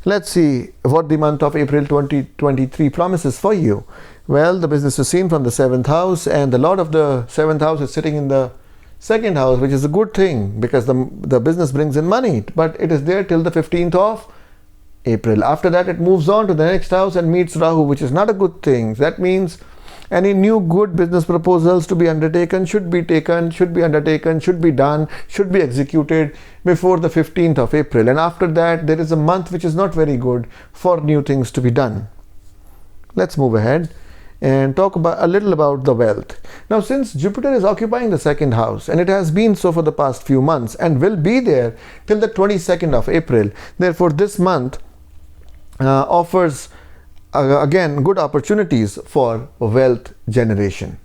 let's see what the month of April 2023 promises for you. Well, the business is seen from the 7th house, and the lord of the 7th house is sitting in the 2nd house, which is a good thing because the business brings in money, but it is there till the 15th of April. After that, it moves on to the next house and meets Rahu, which is not a good thing. That means any new good business proposals to be undertaken should be done, should be executed before the 15th of April. And after that, there is a month which is not very good for new things to be done. Let's move ahead and talk a little about the wealth. Now, since Jupiter is occupying the 2nd house, and it has been so for the past few months and will be there till the 22nd of April, therefore this month offers again good opportunities for wealth generation.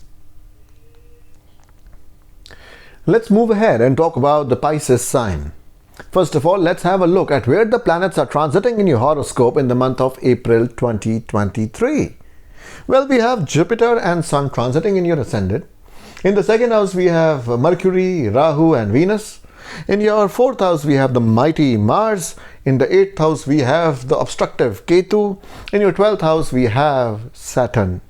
Let's move ahead and talk about the Pisces sign. First of all, let's have a look at where the planets are transiting in your horoscope in the month of April 2023. Well, we have Jupiter and Sun transiting in your ascendant. In the 2nd house, we have Mercury, Rahu and Venus. In your 4th house, we have the mighty Mars. In the 8th house, we have the obstructive Ketu. In your 12th house, we have Saturn.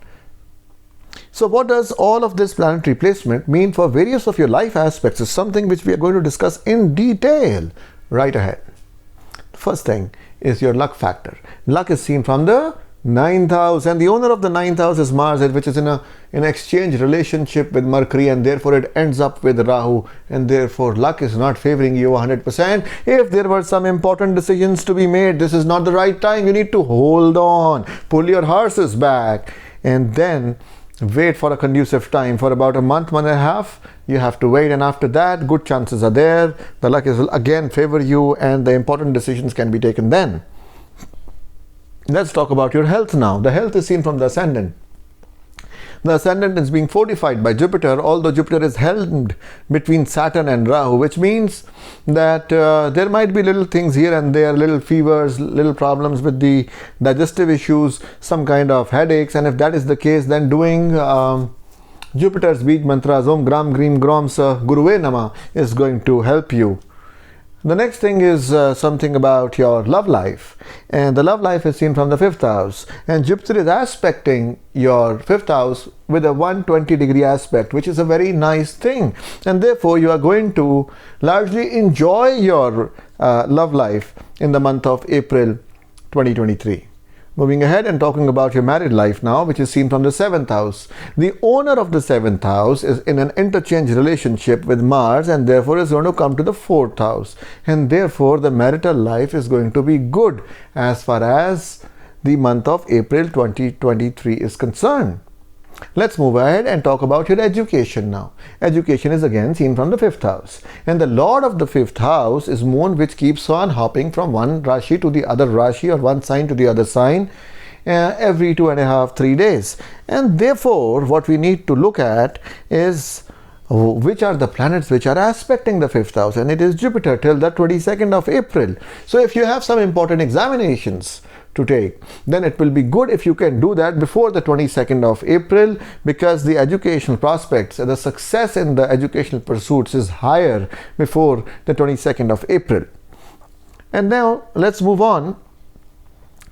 So what does all of this planetary placement mean for various of your life aspects is something which we are going to discuss in detail right ahead. First thing is your luck factor. Luck is seen from the 9th house, and the owner of the 9th house is Mars, which is in an exchange relationship with Mercury, and therefore it ends up with Rahu, and therefore luck is not favoring you 100%. If there were some important decisions to be made, this is not the right time. You need to hold on, pull your horses back, and then wait for a conducive time. For about a month and a half, you have to wait, and after that, good chances are there. The luck will again favor you, and the important decisions can be taken then. Let's talk about your health now. The health is seen from the ascendant. The ascendant is being fortified by Jupiter, although Jupiter is held between Saturn and Rahu, which means that there might be little things here and there, little fevers, little problems with the digestive issues, some kind of headaches. And if that is the case, then doing Jupiter's Beej mantras, Om Gram Greem Grom Sa Guruve Nama, is going to help you. The next thing is something about your love life, and the love life is seen from the 5th house, and Jupiter is aspecting your 5th house with a 120-degree aspect, which is a very nice thing, and therefore you are going to largely enjoy your love life in the month of April 2023. Moving ahead and talking about your married life now, which is seen from the 7th house. The owner of the 7th house is in an interchange relationship with Mars, and therefore is going to come to the 4th house. And therefore the marital life is going to be good as far as the month of April 2023 is concerned. Let's move ahead and talk about your education now. Education is again seen from the 5th house. And the lord of the 5th house is Moon, which keeps on hopping from one Rashi to the other Rashi, or one sign to the other sign, every 2.5-3 days. And therefore, what we need to look at is which are the planets which are aspecting the 5th house. And it is Jupiter till the 22nd of April. So if you have some important examinations to take, then it will be good if you can do that before the 22nd of April, because the educational prospects and the success in the educational pursuits is higher before the 22nd of April. And now let's move on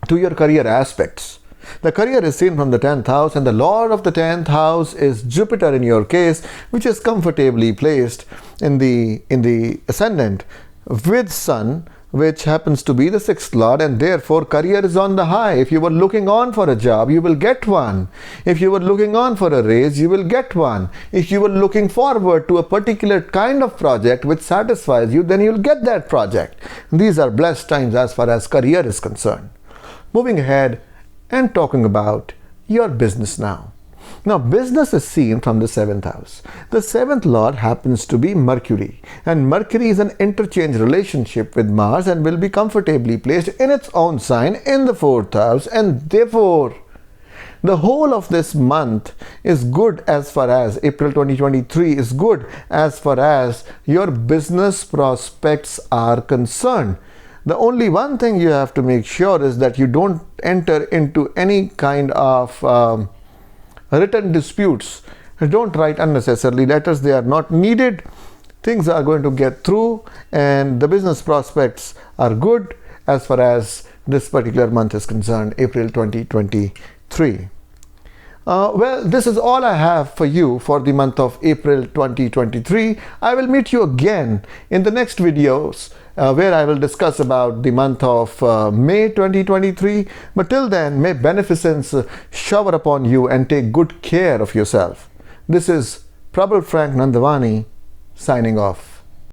to your career aspects. The career is seen from the 10th house, and the lord of the 10th house is Jupiter in your case, which is comfortably placed in the ascendant with Sun, which happens to be the 6th lord, and therefore career is on the high. If you were looking on for a job, you will get one. If you were looking on for a raise, you will get one. If you were looking forward to a particular kind of project which satisfies you, then you will get that project. These are blessed times as far as career is concerned. Moving ahead and talking about your business now. Now, business is seen from the 7th house. The 7th lord happens to be Mercury, and Mercury is an interchange relationship with Mars and will be comfortably placed in its own sign in the 4th house, and therefore the whole of this month is good as far as April 2023 is good as far as your business prospects are concerned. The only one thing you have to make sure is that you don't enter into any kind of written disputes. Don't write unnecessarily letters. They are not needed. Things are going to get through, and the business prospects are good as far as this particular month is concerned, April 2023. Well, this is all I have for you for the month of April 2023. I will meet you again in the next videos where I will discuss about the month of May 2023. But till then, may beneficence shower upon you, and take good care of yourself. This is Prabal Nandwani signing off.